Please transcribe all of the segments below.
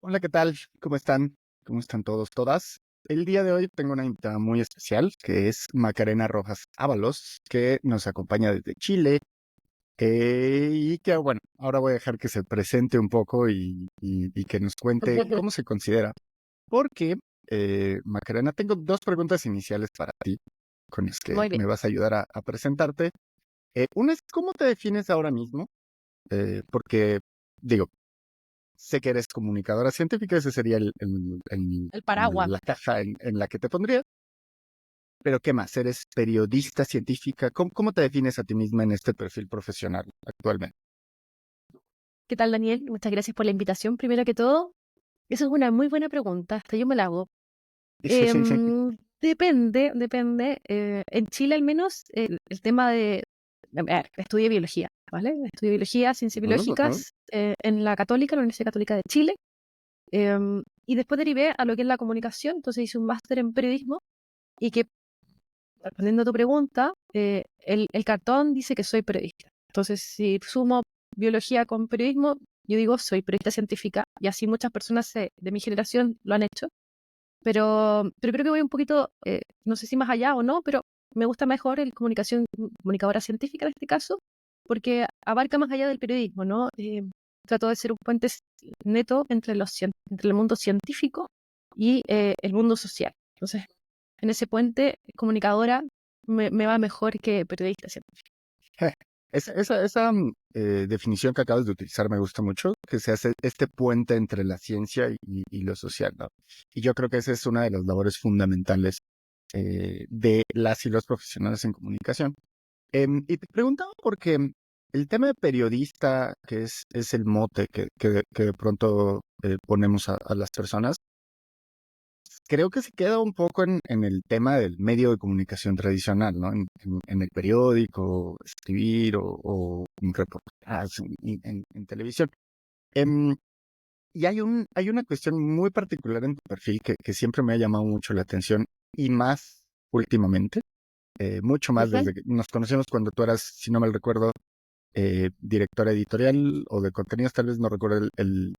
Hola, ¿qué tal? ¿Cómo están? ¿Cómo están todos, todas? El día de hoy tengo una invitada muy especial, que es Macarena Rojas Ábalos, que nos acompaña desde Chile, y que, bueno, ahora voy a dejar que se presente un poco y que nos cuente cómo se considera. Porque, Macarena, tengo dos preguntas iniciales para ti, con las que Muy bien. me vas a ayudar a presentarte. Una es, ¿cómo te defines ahora mismo? Porque, digo, sé que eres comunicadora científica, ese sería El paraguas. la caja en la que te pondría. Pero ¿qué más? ¿Eres periodista científica? ¿Cómo te defines a ti misma en este perfil profesional actualmente? ¿Qué tal, Daniel? Muchas gracias por la invitación, primero que todo. Esa es una muy buena pregunta, hasta yo me la hago. Depende. En Chile, al menos, el tema de... A ver, estudié biología, ¿vale? Estudié biología, ciencias Ujú, ujú. biológicas en la Católica, la Universidad Católica de Chile. Y después derivé a lo que es la comunicación, entonces hice un máster en periodismo y que, respondiendo a tu pregunta, el cartón dice que soy periodista. Entonces, si sumo biología con periodismo, yo digo soy periodista científica y así muchas personas de mi generación lo han hecho. Pero creo que voy un poquito, no sé si más allá o no, pero me gusta mejor el comunicadora científica en este caso, porque abarca más allá del periodismo, ¿no? Trato de ser un puente neto entre el mundo científico y el mundo social. Entonces, en ese puente, comunicadora me va mejor que periodista científica. Esa definición que acabas de utilizar me gusta mucho, que se hace este puente entre la ciencia y lo social, ¿no? Y yo creo que esa es una de las labores fundamentales de las y los profesionales en comunicación. Y te preguntaba porque el tema de periodista, que es el mote que de pronto ponemos a las personas, creo que se queda un poco en el tema del medio de comunicación tradicional, ¿no? En el periódico, escribir o un reportaje en televisión. Em, y hay una cuestión muy particular en tu perfil que siempre me ha llamado mucho la atención y más últimamente, mucho más Ujú. desde que nos conocimos cuando tú eras, si no mal recuerdo, directora editorial o de contenidos, tal vez no recuerdo el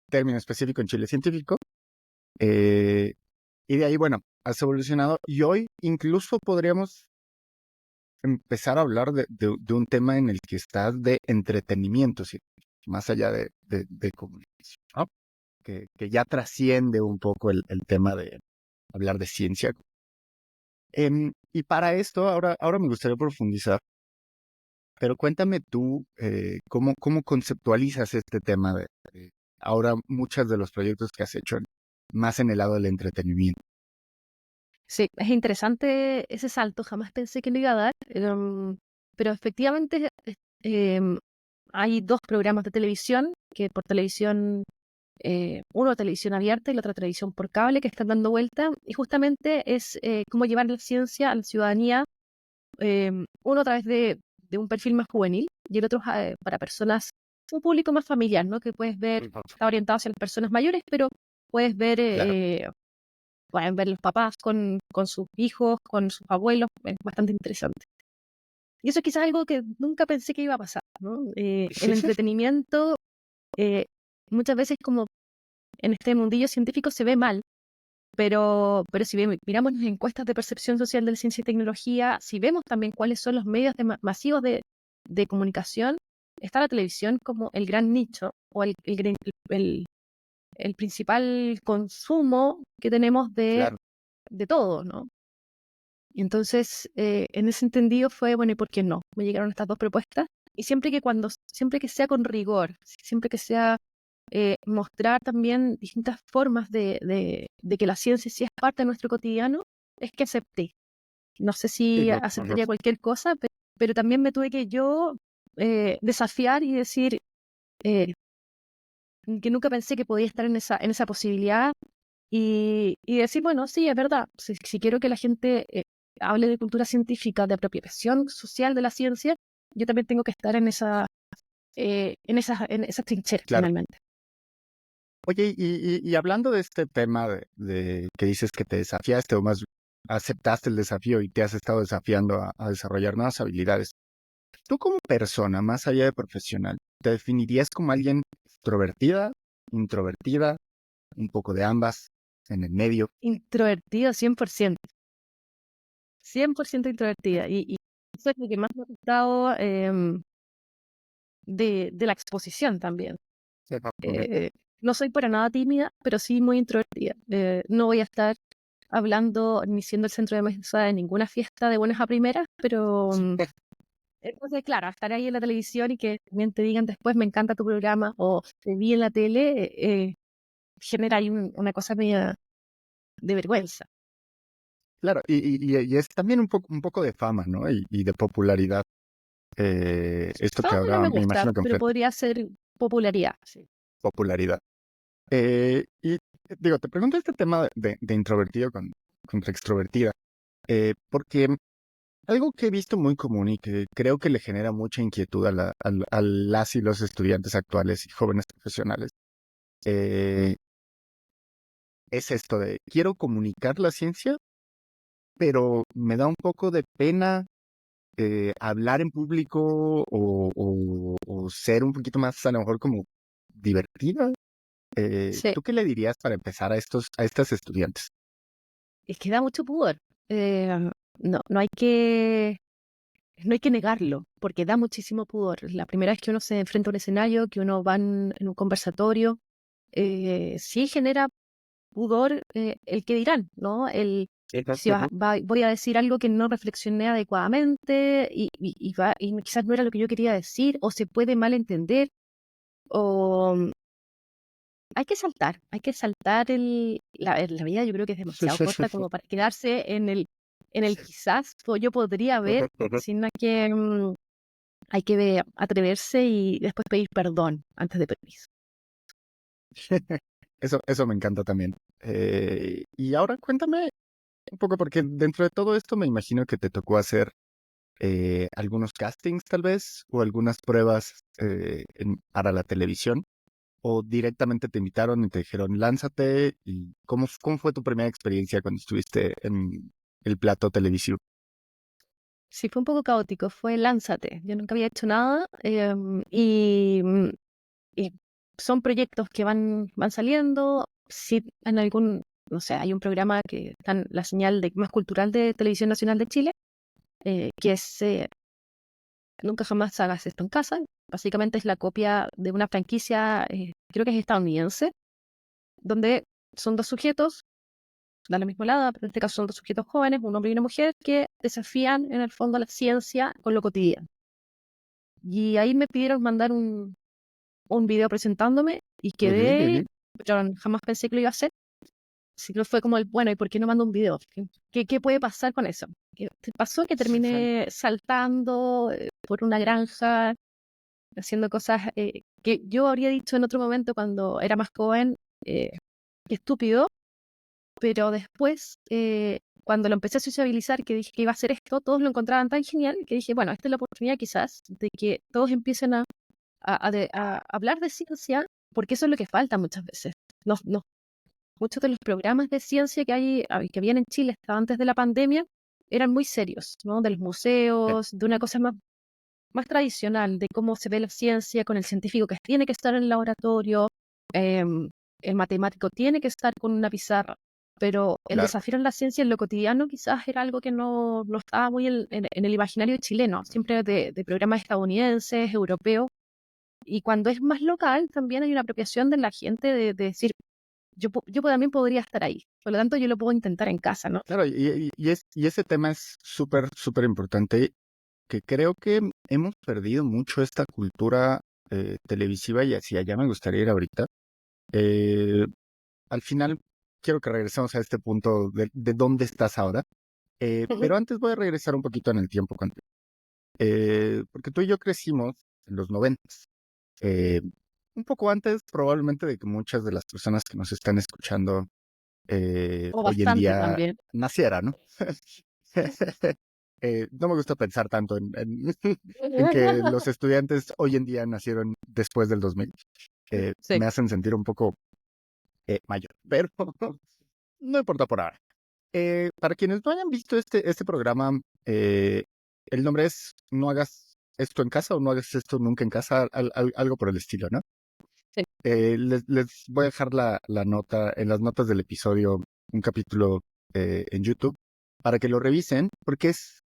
término específico en Chile Científico. Eh, y de ahí, bueno, has evolucionado y hoy incluso podríamos empezar a hablar de un tema en el que estás de entretenimiento, ¿sí? Más allá de comunicación, ¿no? Que ya trasciende un poco el tema de hablar de ciencia. Y para esto, ahora me gustaría profundizar, pero cuéntame tú cómo conceptualizas este tema de ahora muchos de los proyectos que has hecho más en el lado del entretenimiento. Sí, es interesante ese salto, jamás pensé que lo iba a dar, pero efectivamente hay dos programas de televisión, que por televisión, uno televisión abierta y la otra televisión por cable, que están dando vuelta, y justamente es cómo llevar la ciencia a la ciudadanía, uno a través de un perfil más juvenil y el otro para personas, un público más familiar, ¿no? Que puedes ver, Ujú. está orientado hacia las personas mayores, pero puedes ver Claro. pueden ver los papás con sus hijos, con sus abuelos, es bastante interesante. Y eso es quizás algo que nunca pensé que iba a pasar, ¿no? El entretenimiento, eh, muchas veces como en este mundillo científico se ve mal, pero si miramos las encuestas de percepción social de la ciencia y tecnología, si vemos también cuáles son los medios masivos de comunicación, está la televisión como el gran nicho o el, el principal consumo que tenemos Claro. de todo, ¿no? Y entonces, en ese entendido fue, bueno, ¿y por qué no? Me llegaron estas dos propuestas. Y siempre que sea con rigor, siempre que sea mostrar también distintas formas de que la ciencia sí es parte de nuestro cotidiano, es que acepté. No sé si Ujú, ujú. aceptaría cualquier cosa, pero también me tuve que yo desafiar y decir que nunca pensé que podía estar en esa posibilidad y decir, bueno, sí, es verdad, si quiero que la gente hable de cultura científica, de apropiación social de la ciencia, yo también tengo que estar en esa trinchera, Claro. finalmente. Oye, y hablando de este tema de que dices que te desafiaste o más aceptaste el desafío y te has estado desafiando a desarrollar nuevas habilidades, tú como persona, más allá de profesional, ¿te definirías como alguien extrovertida? introvertida, un poco de ambas, en el medio? Introvertido 100%. 100% introvertida. Y eso es lo que más me ha gustado de la exposición también. Ok. No soy para nada tímida, pero sí muy introvertida. No voy a estar hablando ni siendo el centro de mesa de ninguna fiesta de buenas a primeras, pero entonces, claro, estar ahí en la televisión y que también te digan después, me encanta tu programa o te vi en la tele, genera ahí una cosa media de vergüenza. Claro, y es también un poco de fama, ¿no? Y de popularidad. Esto que Fama no ahora me me gusta, imagino que pero enfrenta podría ser popularidad. Sí. popularidad. Y digo, te pregunto este tema de introvertido contra extrovertida, porque algo que he visto muy común y que creo que le genera mucha inquietud a las y los estudiantes actuales y jóvenes profesionales, eh, es esto de quiero comunicar la ciencia, pero me da un poco de pena hablar en público o ser un poquito más a lo mejor como divertida. Sí, ¿Tú qué le dirías para empezar a estas estudiantes? es que da mucho pudor. No, no hay que negarlo, porque da muchísimo pudor. La primera vez que uno se enfrenta a un escenario, que uno va en un conversatorio, sí genera pudor el que dirán, ¿no? Si Ujú. voy a decir algo que no reflexioné adecuadamente y quizás no era lo que yo quería decir, o se puede malentender, o hay que saltar la vida yo creo que es demasiado corta como para quedarse en el quizás yo podría ver, sino que hay que atreverse y después pedir perdón antes de permiso. Eso me encanta también. Y ahora cuéntame un poco, porque dentro de todo esto me imagino que te tocó hacer algunos castings tal vez, o algunas pruebas para la televisión, o directamente te invitaron y te dijeron, lánzate. ¿Y cómo fue tu primera experiencia cuando estuviste en el plato televisivo? Sí, fue un poco caótico, fue lánzate. Yo nunca había hecho nada y son proyectos que van saliendo. Sí, en algún, no sé, hay un programa que está en la señal de más cultural de Televisión Nacional de Chile, que es Nunca jamás hagas esto en casa. Básicamente es la copia de una franquicia, creo que es estadounidense, donde son dos sujetos, da la misma edad, pero en este caso son dos sujetos jóvenes, un hombre y una mujer, que desafían en el fondo la ciencia con lo cotidiano. Y ahí me pidieron mandar un video presentándome y Ok, quedé, ok. yo jamás pensé que lo iba a hacer. Así que fue como bueno, ¿y por qué no mando un video? ¿Qué puede pasar con eso? ¿Qué pasó? Que terminé saltando por una granja, haciendo cosas que yo habría dicho en otro momento cuando era más joven, qué estúpido, pero después, cuando lo empecé a sociabilizar, que dije que iba a hacer esto, todos lo encontraban tan genial que dije, bueno, esta es la oportunidad quizás de que todos empiecen a hablar de ciencia, porque eso es lo que falta muchas veces. Muchos de los programas de ciencia que habían en Chile hasta antes de la pandemia eran muy serios, ¿no? De los museos, de una cosa más tradicional, de cómo se ve la ciencia con el científico que tiene que estar en el laboratorio, el matemático tiene que estar con una pizarra, pero el Claro. desafío en la ciencia en lo cotidiano quizás era algo que no estaba muy en el imaginario chileno, siempre de programas estadounidenses, europeos, y cuando es más local también hay una apropiación de la gente de decir, yo también podría estar ahí. Por lo tanto, yo lo puedo intentar en casa, ¿no? Claro, y ese tema es súper, súper importante, que creo que hemos perdido mucho esta cultura televisiva y hacia allá me gustaría ir ahorita. Eh, Al final, quiero que regresemos a este punto de dónde estás ahora, pero antes voy a regresar un poquito en el tiempo contigo, porque tú y yo crecimos en los 90, eh, un poco antes probablemente de que muchas de las personas que nos están escuchando O hoy en bastante día también. naciera, ¿no? No me gusta pensar tanto en que los estudiantes hoy en día nacieron después del 2000. Sí. Me hacen sentir un poco mayor, pero no importa por ahora. Para quienes no hayan visto este programa, el nombre es No hagas esto en casa o no hagas esto nunca en casa, algo por el estilo, ¿no? Sí. Les voy a dejar la nota, en las notas del episodio, un capítulo en YouTube, para que lo revisen, porque es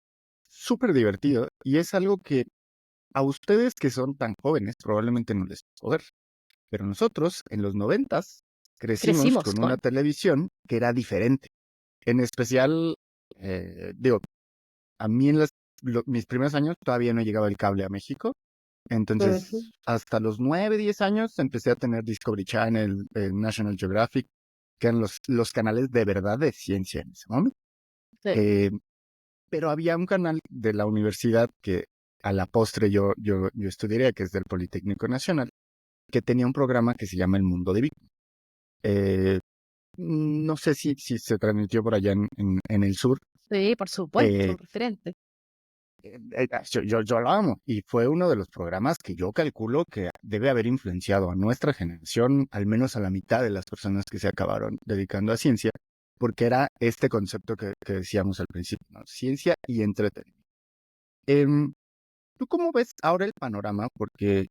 súper divertido y es algo que a ustedes que son tan jóvenes probablemente no les va a ver. Pero nosotros, en los 90s, crecimos Crecimos con una con. televisión que era diferente. En especial, digo, a mí en mis primeros años todavía no llegaba el cable a México. Ujú. Entonces, hasta los 9, 10 años empecé a tener Discovery Channel, National Geographic, que eran los canales de verdad de ciencia en ese momento. Sí. Eh, pero había un canal de la universidad que a la postre yo estudiaría, que es del Politécnico Nacional, que tenía un programa que se llama El Mundo de Vic. Eh, no sé si se transmitió por allá en el sur. Sí, por supuesto, Eh, un referente. yo lo amo y fue uno de los programas que yo calculo que debe haber influenciado a nuestra generación, al menos a la mitad de las personas que se acabaron dedicando a ciencia, porque era este concepto que decíamos al principio, ¿no? Ciencia y entretenimiento. Em, ¿Tú cómo ves ahora el panorama? Porque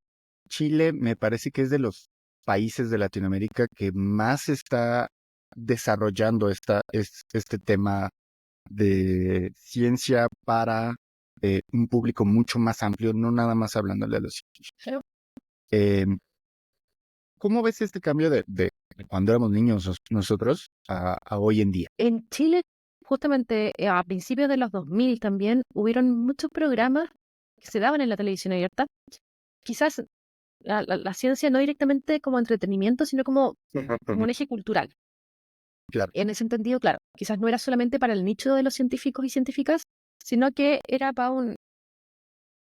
Chile me parece que es de los países de Latinoamérica que más está desarrollando este tema de ciencia para un público mucho más amplio, no nada más hablándole a los científicos. Eh, ¿Cómo ves este cambio de cuando éramos niños nosotros a hoy en día? En Chile, justamente a principios de los 2000 también, hubieron muchos programas que se daban en la televisión abierta. Quizás la ciencia no directamente como entretenimiento, sino como un eje cultural. Claro, En ese entendido, claro, quizás no era solamente para el nicho de los científicos y científicas, sino que era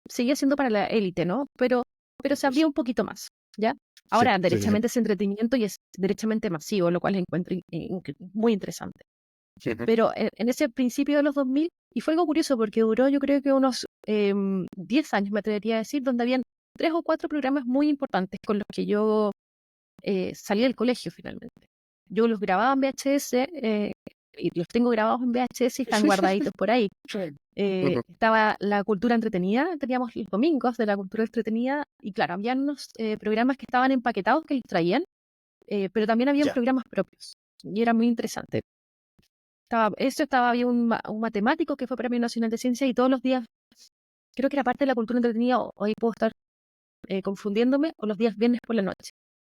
seguía siendo para la élite, ¿no? Pero se abría un poquito más, ¿ya? sí, Ahora, sí, sí. derechamente es entretenimiento y es derechamente masivo, lo cual encuentro muy interesante. Sí. Pero en ese principio de los 2000, y fue algo curioso porque duró yo creo que unos 10 años, me atrevería a decir, donde habían 3 o 4 programas muy importantes con los que yo salí del colegio finalmente. Yo los grababa en VHS y los tengo grabados en VHS y están guardaditos por ahí. Estaba la cultura entretenida, teníamos los domingos de la cultura entretenida y claro, había unos programas que estaban empaquetados que los traían, pero también habían Ya. programas propios y era muy interesante. Había un matemático que fue Premio Nacional de Ciencia y todos los días, creo que era parte de la cultura entretenida, o ahí puedo estar confundiéndome, o los días viernes por la noche,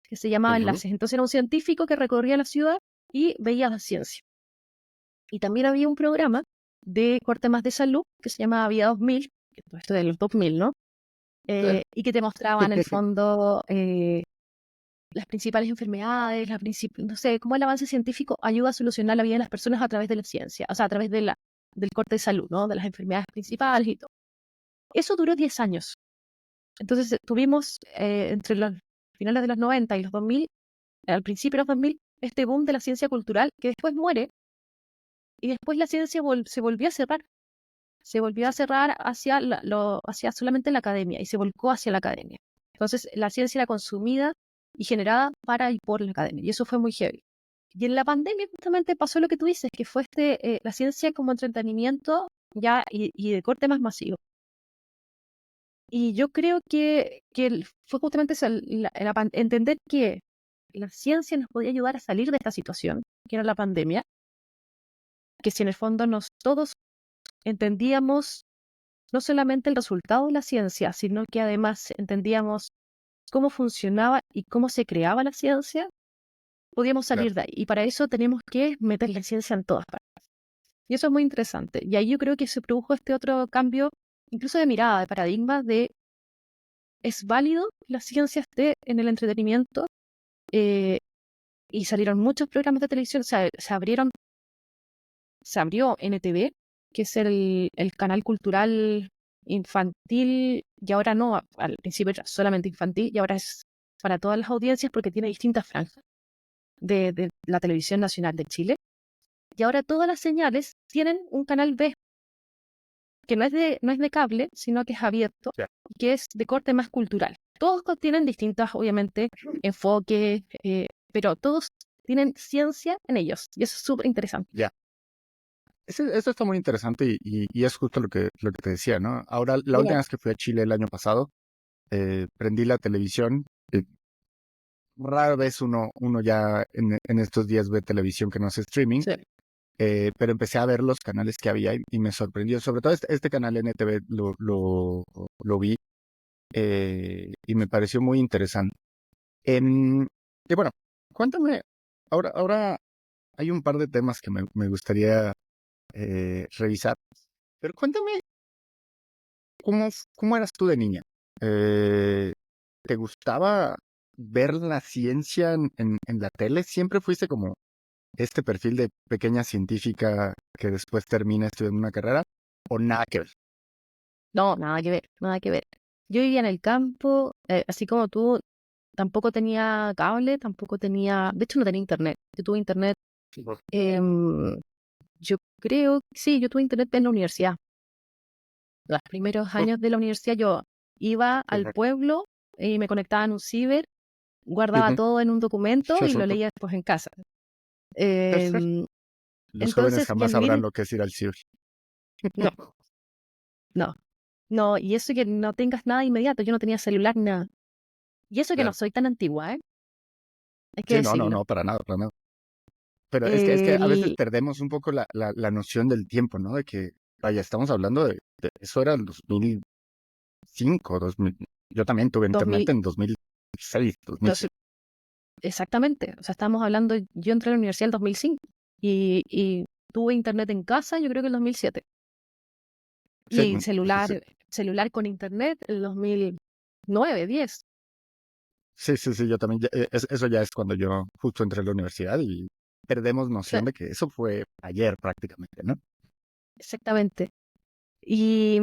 que se llamaba Ujú. Enlaces. Entonces era un científico que recorría la ciudad y veía la ciencia. Y también había un programa de corte más de salud que se llamaba Vida 2000, que todo esto de los 2000, ¿no? Claro. Y que te mostraba en el fondo las principales enfermedades, no sé, cómo el avance científico ayuda a solucionar la vida de las personas a través de la ciencia, o sea, a través del corte de salud, ¿no? De las enfermedades principales y todo. Eso duró 10 años. Entonces tuvimos entre los finales de los 90 y los 2000, al principio de los 2000, este boom de la ciencia cultural que después muere y después la ciencia se volvió a cerrar. Se volvió a cerrar hacia solamente la academia y se volcó hacia la academia. Entonces la ciencia era consumida y generada para y por la academia y eso fue muy heavy. Y en la pandemia justamente pasó lo que tú dices, que fue la ciencia como entretenimiento ya y de corte más masivo. Y yo creo que fue justamente entender que la ciencia nos podía ayudar a salir de esta situación, que era la pandemia, que si en el fondo todos entendíamos no solamente el resultado de la ciencia, sino que además entendíamos cómo funcionaba y cómo se creaba la ciencia, podíamos Claro. salir de ahí. Y para eso tenemos que meter la ciencia en todas partes. Y eso es muy interesante. Y ahí yo creo que se produjo este otro cambio, incluso de mirada, de paradigma, es válido que la ciencia esté en el entretenimiento, eh, y salieron muchos programas de televisión, se abrió NTV, que es el canal cultural infantil, y ahora no, al principio era solamente infantil, y ahora es para todas las audiencias porque tiene distintas franjas de la Televisión Nacional de Chile. Y ahora todas las señales tienen un canal B, que no es de cable, sino que es abierto, Ya. y que es de corte más cultural. Todos tienen distintas, obviamente, enfoques, pero todos tienen ciencia en ellos, y eso es súper interesante. Ya. Eso está muy interesante y es justo lo que te decía, ¿no? Ahora, la última Bien. vez que fui a Chile el año pasado, prendí la televisión. rara vez uno ya en estos días ve televisión que no es streaming, Sí. pero empecé a ver los canales que había y me sorprendió. Sobre todo este canal NTV lo vi y me pareció muy interesante. Y bueno, cuéntame, ahora hay un par de temas que me gustaría revisar, pero cuéntame, ¿cómo eras tú de niña? Eh, ¿Te gustaba ver la ciencia en la tele? ¿Siempre fuiste como este perfil de pequeña científica que después termina estudiando una carrera? ¿O nada que ver? No, nada que ver, nada que ver. Yo vivía en el campo, así como tú, tampoco tenía cable, tampoco tenía, de hecho no tenía internet. Yo tuve internet, em, yo creo, sí, yo tuve internet en la universidad. Los primeros años de la universidad yo iba al pueblo y me conectaba en un ciber, guardaba todo en un documento y lo leía después en casa. Em, Los jóvenes entonces, ya jamás vivir sabrán en... lo que es ir al ciber. No, no, no, y eso que no tengas nada inmediato, yo no tenía celular, nada. Y eso que no Claro. soy tan antigua, ¿eh? Hay que Sí, no, no, decirlo. no, para nada, para nada. Pero es que a veces El perdemos un poco la noción del tiempo, ¿no? De que, vaya, estamos hablando eso era el 2005, 2000. Yo también tuve 2000, internet en 2006, no 2007. sé, exactamente, o sea, estamos hablando, yo entré a la universidad en 2005 y tuve internet en casa, yo creo que en 2007. Sí, Y sí, sí, celular con internet en 2009, 10. sí, sí, sí, yo también, eso ya es cuando yo justo entré a la universidad y perdemos Sí, noción de que eso fue ayer prácticamente, ¿no? exactamente. Y,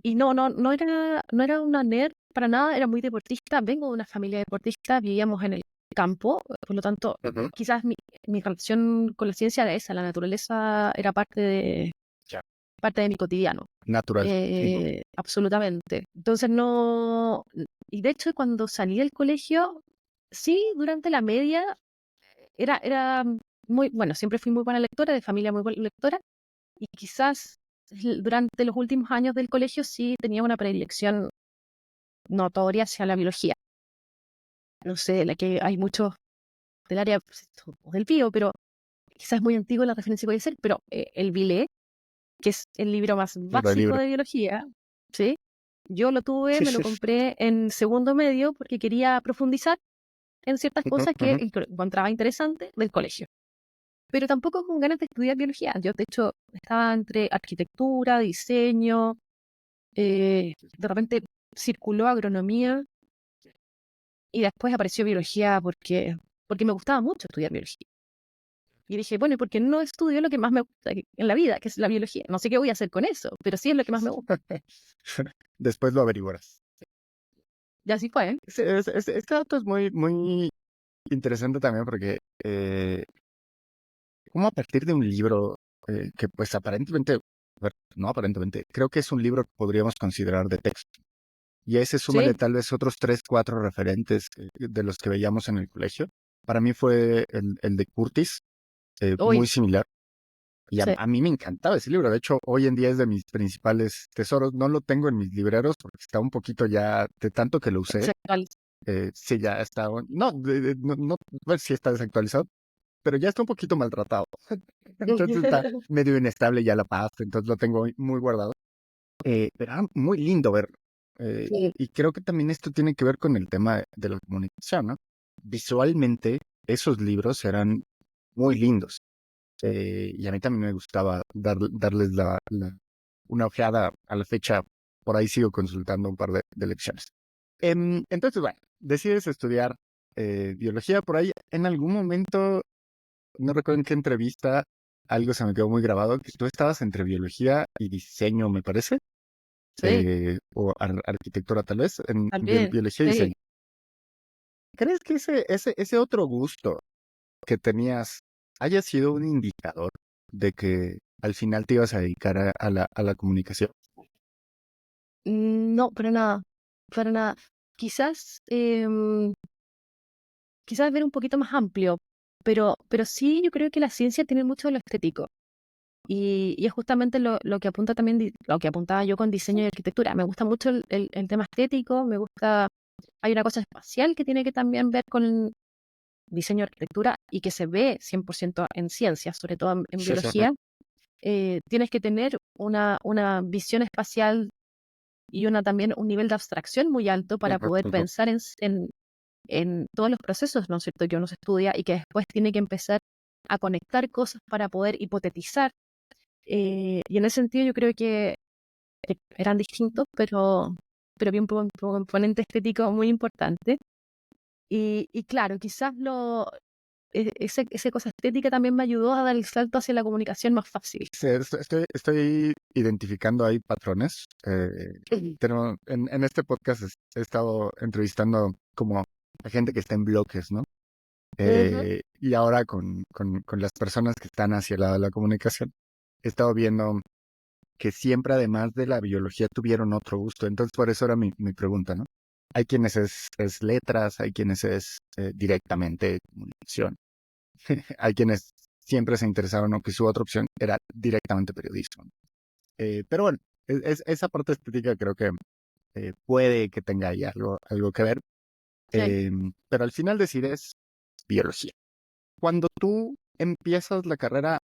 y no era una nerd para nada, era muy deportista. Vengo de una familia deportista, vivíamos en el campo, por lo tanto, Ujú. quizás mi relación con la ciencia era esa, la naturaleza era Ya, parte de mi cotidiano. natural. Absolutamente. Entonces no, y de hecho cuando salí del colegio, sí, durante la media era muy, bueno, siempre fui muy buena lectora, de familia muy buena lectora, y quizás durante los últimos años del colegio sí tenía una predilección notoria hacia la biología. No sé, la que hay muchos del área pues, o del bio, pero quizás es muy antiguo la referencia que voy a hacer, pero el Vile, que es el libro más Libro de básico libro. de biología, ¿sí? Yo lo tuve, Sí, me lo sí. compré en segundo medio porque quería profundizar en ciertas Ujú, cosas que ujú. encontraba interesantes del colegio. Pero tampoco con ganas de estudiar biología. Yo, de hecho, estaba entre arquitectura, diseño, de repente circuló agronomía y después apareció biología porque me gustaba mucho estudiar biología. Y dije, bueno, ¿y por qué no estudio lo que más me gusta en la vida, que es la biología? No sé qué voy a hacer con eso, pero sí es lo que más me gusta. Después lo averiguarás. Y así fue, ¿eh? Este dato es muy, muy interesante también porque como a partir de un libro que pues aparentemente, a ver, no aparentemente, creo que es un libro que podríamos considerar de texto. Y a ese súmale Sí, tal vez otros 3, 4 referentes de los que veíamos en el colegio. Para mí fue el de Curtis, hoy, muy similar. Y a, sí, a mí me encantaba ese libro. De hecho, hoy en día es de mis principales tesoros. No lo tengo en mis libreros porque está un poquito ya, de tanto que lo usé, sexual. sí, ya está, no, no, pues sí está desactualizado, pero ya está un poquito maltratado. Entonces está medio inestable ya la pasta, entonces lo tengo muy guardado. Pero era muy lindo verlo. Sí. Y creo que también esto tiene que ver con el tema de la comunicación, ¿no? Visualmente, esos libros eran muy lindos. Y a mí también me gustaba darles una ojeada a la fecha. Por ahí sigo consultando un par de lecciones. Entonces, bueno, decides estudiar biología por ahí. En algún momento, no recuerdo en qué entrevista, algo se me quedó muy grabado, que tú estabas entre biología y diseño, me parece, Sí, o arquitectura tal vez, en también, biología y sí. diseño. ¿Crees que ese otro gusto que tenías haya sido un indicador de que al final te ibas a dedicar a la comunicación? No, para nada, para nada. Quizás, quizás ver un poquito más amplio, pero sí yo creo que la ciencia tiene mucho de lo estético. Y es justamente lo que apunta también, lo que apuntaba yo con diseño y arquitectura. Me gusta mucho el tema estético, me gusta, hay una cosa espacial que tiene que también ver diseño, arquitectura, y que se ve 100% en ciencias, sobre todo en Sí, sí, sí. biología, tienes que tener una visión espacial y también un nivel de abstracción muy alto para poder Correcto. pensar en todos los procesos, ¿no es cierto?, que uno se estudia y que después tiene que empezar a conectar cosas para poder hipotetizar. Y en ese sentido yo creo que eran distintos, pero había un componente estético muy importante. Y claro, quizás esa cosa estética también me ayudó a dar el salto hacia la comunicación más fácil. Sí, estoy identificando ahí patrones. En este podcast he estado entrevistando como a gente que está en bloques, ¿no? Ujú. Y ahora con las personas que están hacia el lado de la comunicación, he estado viendo que siempre, además de la biología, tuvieron otro gusto. Entonces, por eso era mi pregunta, ¿no? Hay quienes es letras, hay quienes es directamente comunicación, hay quienes siempre se interesaron o que su otra opción era directamente periodismo. Pero bueno, esa parte estética creo que puede que tenga ahí algo que ver. Sí. Pero al final decides biología. Cuando tú empiezas la carrera,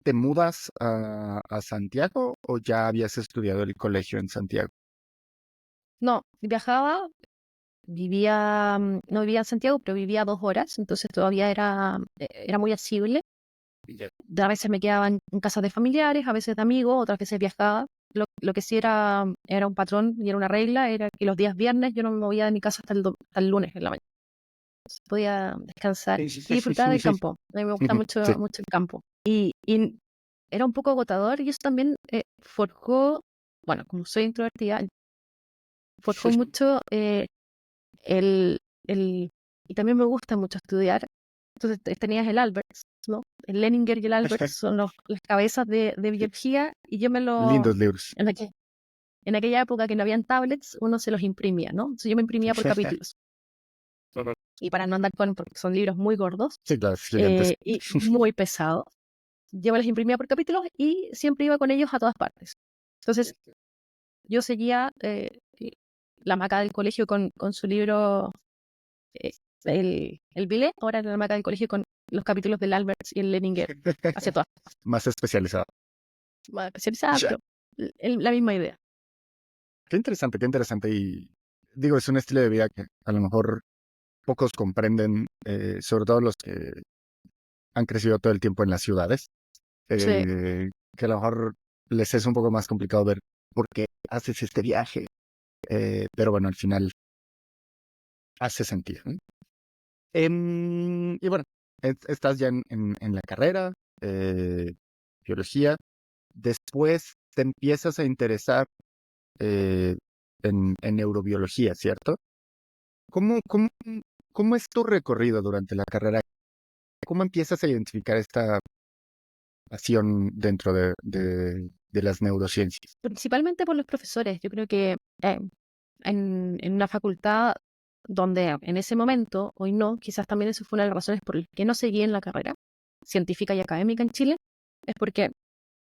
¿te mudas a Santiago o ya habías estudiado el colegio en Santiago? No, viajaba, no vivía en Santiago, pero vivía a 2 horas, entonces todavía era muy accesible. Ya. A veces me quedaba en casas de familiares, a veces de amigos, otras veces viajaba. Lo que sí era un patrón y era una regla, era que los días viernes yo no me movía de mi casa hasta el lunes en la mañana. Podía descansar Sí, sí, y sí, sí, disfrutar sí, del sí. campo. A mí me gusta Ujú, mucho, sí. mucho el campo. Y era un poco agotador y eso también forjó, bueno, como soy introvertida, forjó mucho el, el, y también me gusta mucho estudiar. Entonces tenías el Alberts, ¿no? El Leninger y el Alberts son las cabezas de biología y yo Lindos libros. en aquella época que no habían tablets, uno se los imprimía, ¿no? Entonces yo me imprimía por capítulos. Y para no andar porque son libros muy gordos Sí, claro, gigantes. y muy pesados, yo me los imprimía por capítulos y siempre iba con ellos a todas partes. Entonces yo seguía la maca del colegio con su libro, eh, el Vile, ahora era la maca del colegio con los capítulos del Alberts y el Leninger, hacia todas Más especializado. más especializadas, Ya. pero la misma idea. Qué interesante, qué interesante. Y digo, es un estilo de vida que a lo mejor pocos comprenden, sobre todo los que han crecido todo el tiempo en las ciudades, Sí. que a lo mejor les es un poco más complicado ver por qué haces este viaje. Pero bueno, al final hace sentido, ¿no? Y bueno, estás ya en la carrera, biología. Después te empiezas a interesar eh, en neurobiología, ¿cierto? ¿Cómo, cómo, ¿Cómo es tu recorrido durante la carrera? ¿Cómo empiezas a identificar esta pasión dentro de las neurociencias? Principalmente por los profesores. Yo creo que en una facultad donde en ese momento, hoy no, quizás también eso fue una de las razones por las que no seguí en la carrera científica y académica en Chile, es porque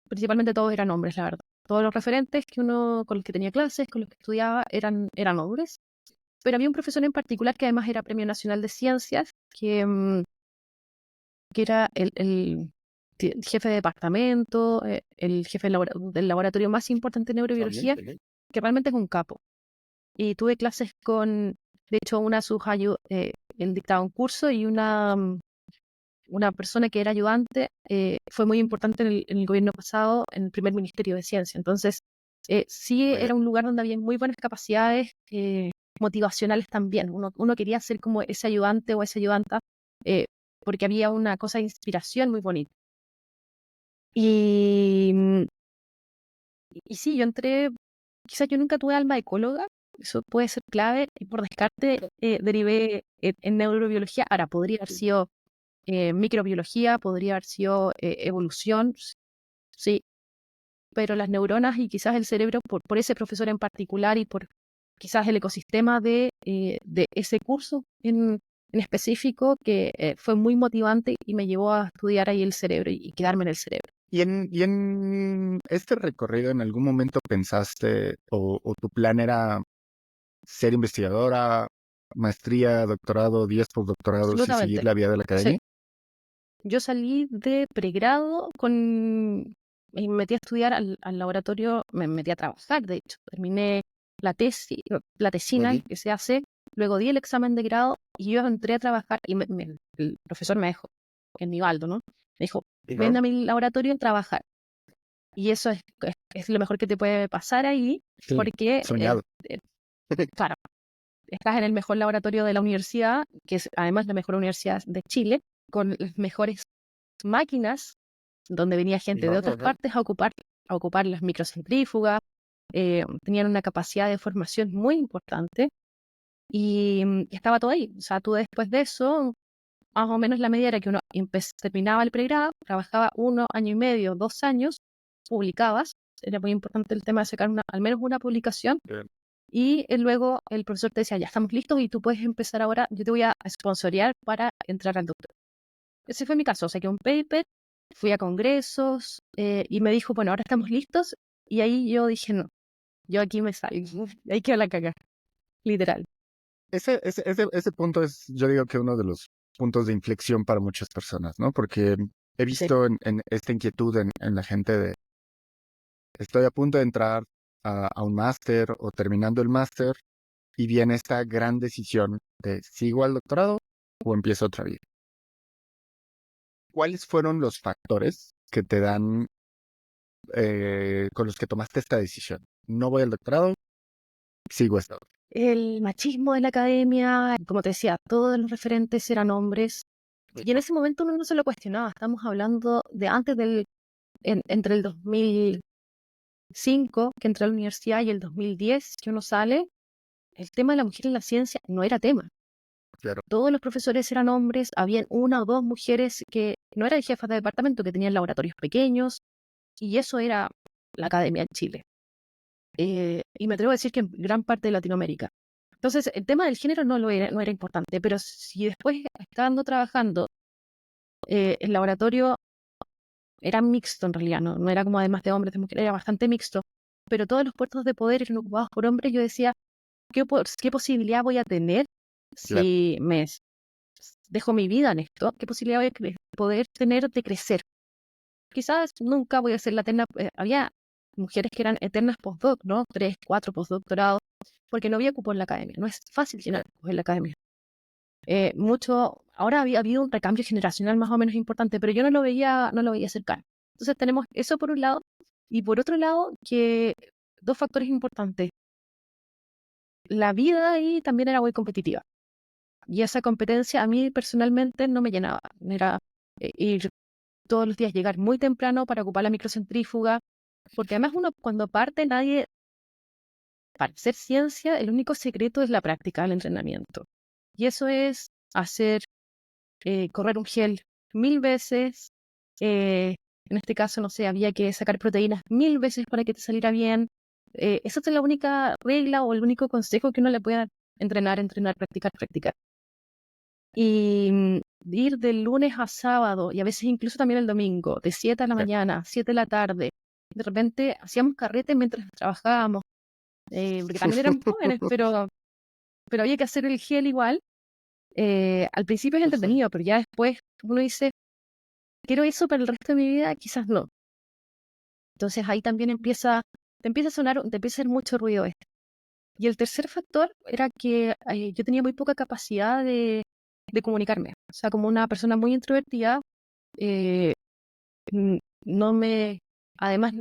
principalmente todos eran hombres, la verdad. Todos los referentes con los que tenía clases, con los que estudiaba, eran hombres. Pero había un profesor en particular que además era Premio Nacional de Ciencias, que era el jefe de departamento, el jefe del laboratorio más importante de Está bien, neurobiología, bien. que realmente es un capo. Y tuve clases de hecho, una de sus él dictaba un curso y una persona que era ayudante fue muy importante en el gobierno pasado, en el primer Ministerio de Ciencia. Entonces, sí Vaya. era un lugar donde había muy buenas capacidades motivacionales también. Uno quería ser como ese ayudante o esa ayudanta eh, porque había una cosa de inspiración muy bonita. Y, mm, y sí, yo entré, quizás yo nunca tuve alma ecóloga, eso puede ser clave, y por descarte derivé en neurobiología. Ahora, podría haber sido microbiología, podría haber sido evolución, sí, pero las neuronas y quizás el cerebro, por ese profesor en particular y por quizás el ecosistema de ese curso en específico, que fue muy motivante y me llevó a estudiar ahí el cerebro y quedarme en el cerebro. ¿Y en este recorrido en algún momento pensaste o tu plan era ser investigadora maestría, doctorado, 10 postdoctorados y seguir Absolutamente. la vía de la academia? Yo salí de pregrado y me metí a estudiar al laboratorio, me metí a trabajar, de hecho. Terminé la tesis, la Muy tesina bien. que se hace, luego di el examen de grado y yo entré a trabajar y el profesor me dijo, que es Nivaldo, ¿no? Me dijo, ven a mi laboratorio a trabajar. Y eso es lo mejor que te puede pasar ahí, Sí, porque, soñado. claro, estás en el mejor laboratorio de la universidad, que es además la mejor universidad de Chile, con las mejores máquinas, donde venía gente de otras partes a ocupar las microcentrífugas, tenían una capacidad de formación muy importante y estaba todo ahí. O sea, tú después de eso, más o menos la media era que uno terminaba el pregrado, trabajaba 1 año y medio, 2 años, publicabas, era muy importante el tema de sacar al menos una publicación, Bien. y luego el profesor te decía, ya estamos listos y tú puedes empezar ahora, yo te voy a sponsorear para entrar al doctorado. Ese fue mi caso, saqué un paper, fui a congresos y me dijo, bueno, ahora estamos listos, y ahí yo dije, no, yo aquí me salgo, ahí quedó la caga, literal. Ese punto es, yo digo que uno de los puntos de inflexión para muchas personas, ¿no? Porque he Sí. visto en esta inquietud en la gente de, estoy a punto de entrar a un máster o terminando el máster y viene esta gran decisión de, ¿sigo al doctorado o empiezo otra vida? ¿Cuáles fueron los factores que te dan, con los que tomaste esta decisión? No voy al doctorado, sigo esta otra. El machismo de la academia, como te decía, todos los referentes eran hombres. Y en ese momento uno no se lo cuestionaba. Estamos hablando de antes entre el 2005, que entré a la universidad, y el 2010, que uno sale. El tema de la mujer en la ciencia no era tema. Claro. Todos los profesores eran hombres, habían 1 o 2 mujeres que no eran jefas de departamento, que tenían laboratorios pequeños, y eso era la academia en Chile. Y me atrevo a decir que en gran parte de Latinoamérica. Entonces, el tema del género no era importante, pero si después, estando trabajando, el laboratorio era mixto en realidad, no era como además de hombres, de mujeres, era bastante mixto, pero todos los puestos de poder eran ocupados por hombres. Yo decía, ¿qué posibilidad voy a tener Claro. si dejo mi vida en esto? ¿Qué posibilidad voy a poder tener de crecer? Quizás nunca voy a ser la eterna. Había mujeres que eran eternas postdoc, ¿no? 3, 4 postdoctorados, porque no había cupo en la academia. No es fácil llenar cupos en la academia. Ahora había habido un recambio generacional más o menos importante, pero yo no lo veía cercano. Entonces tenemos eso por un lado, y por otro lado, que 2 factores importantes. La vida ahí también era muy competitiva. Y esa competencia a mí personalmente no me llenaba. Era ir todos los días, llegar muy temprano para ocupar la microcentrífuga, porque además uno cuando parte, para hacer ciencia, el único secreto es la práctica, el entrenamiento. Y eso es correr un gel 1000 veces, en este caso, no sé, había que sacar proteínas 1000 veces para que te saliera bien. Esa es la única regla o el único consejo que uno le puede dar: entrenar, practicar, practicar. Y ir de lunes a sábado, y a veces incluso también el domingo, de 7 de la mañana a 7 de la tarde. De repente hacíamos carrete mientras trabajábamos, porque también éramos jóvenes, pero había que hacer el gel igual. Al principio es entretenido, pero ya después uno dice, ¿quiero eso para el resto de mi vida? Quizás no. Entonces ahí también te empieza a sonar, te empieza a hacer mucho ruido esto. Y el tercer factor era que yo tenía muy poca capacidad de comunicarme. O sea, como una persona muy introvertida, eh, n- no me, además,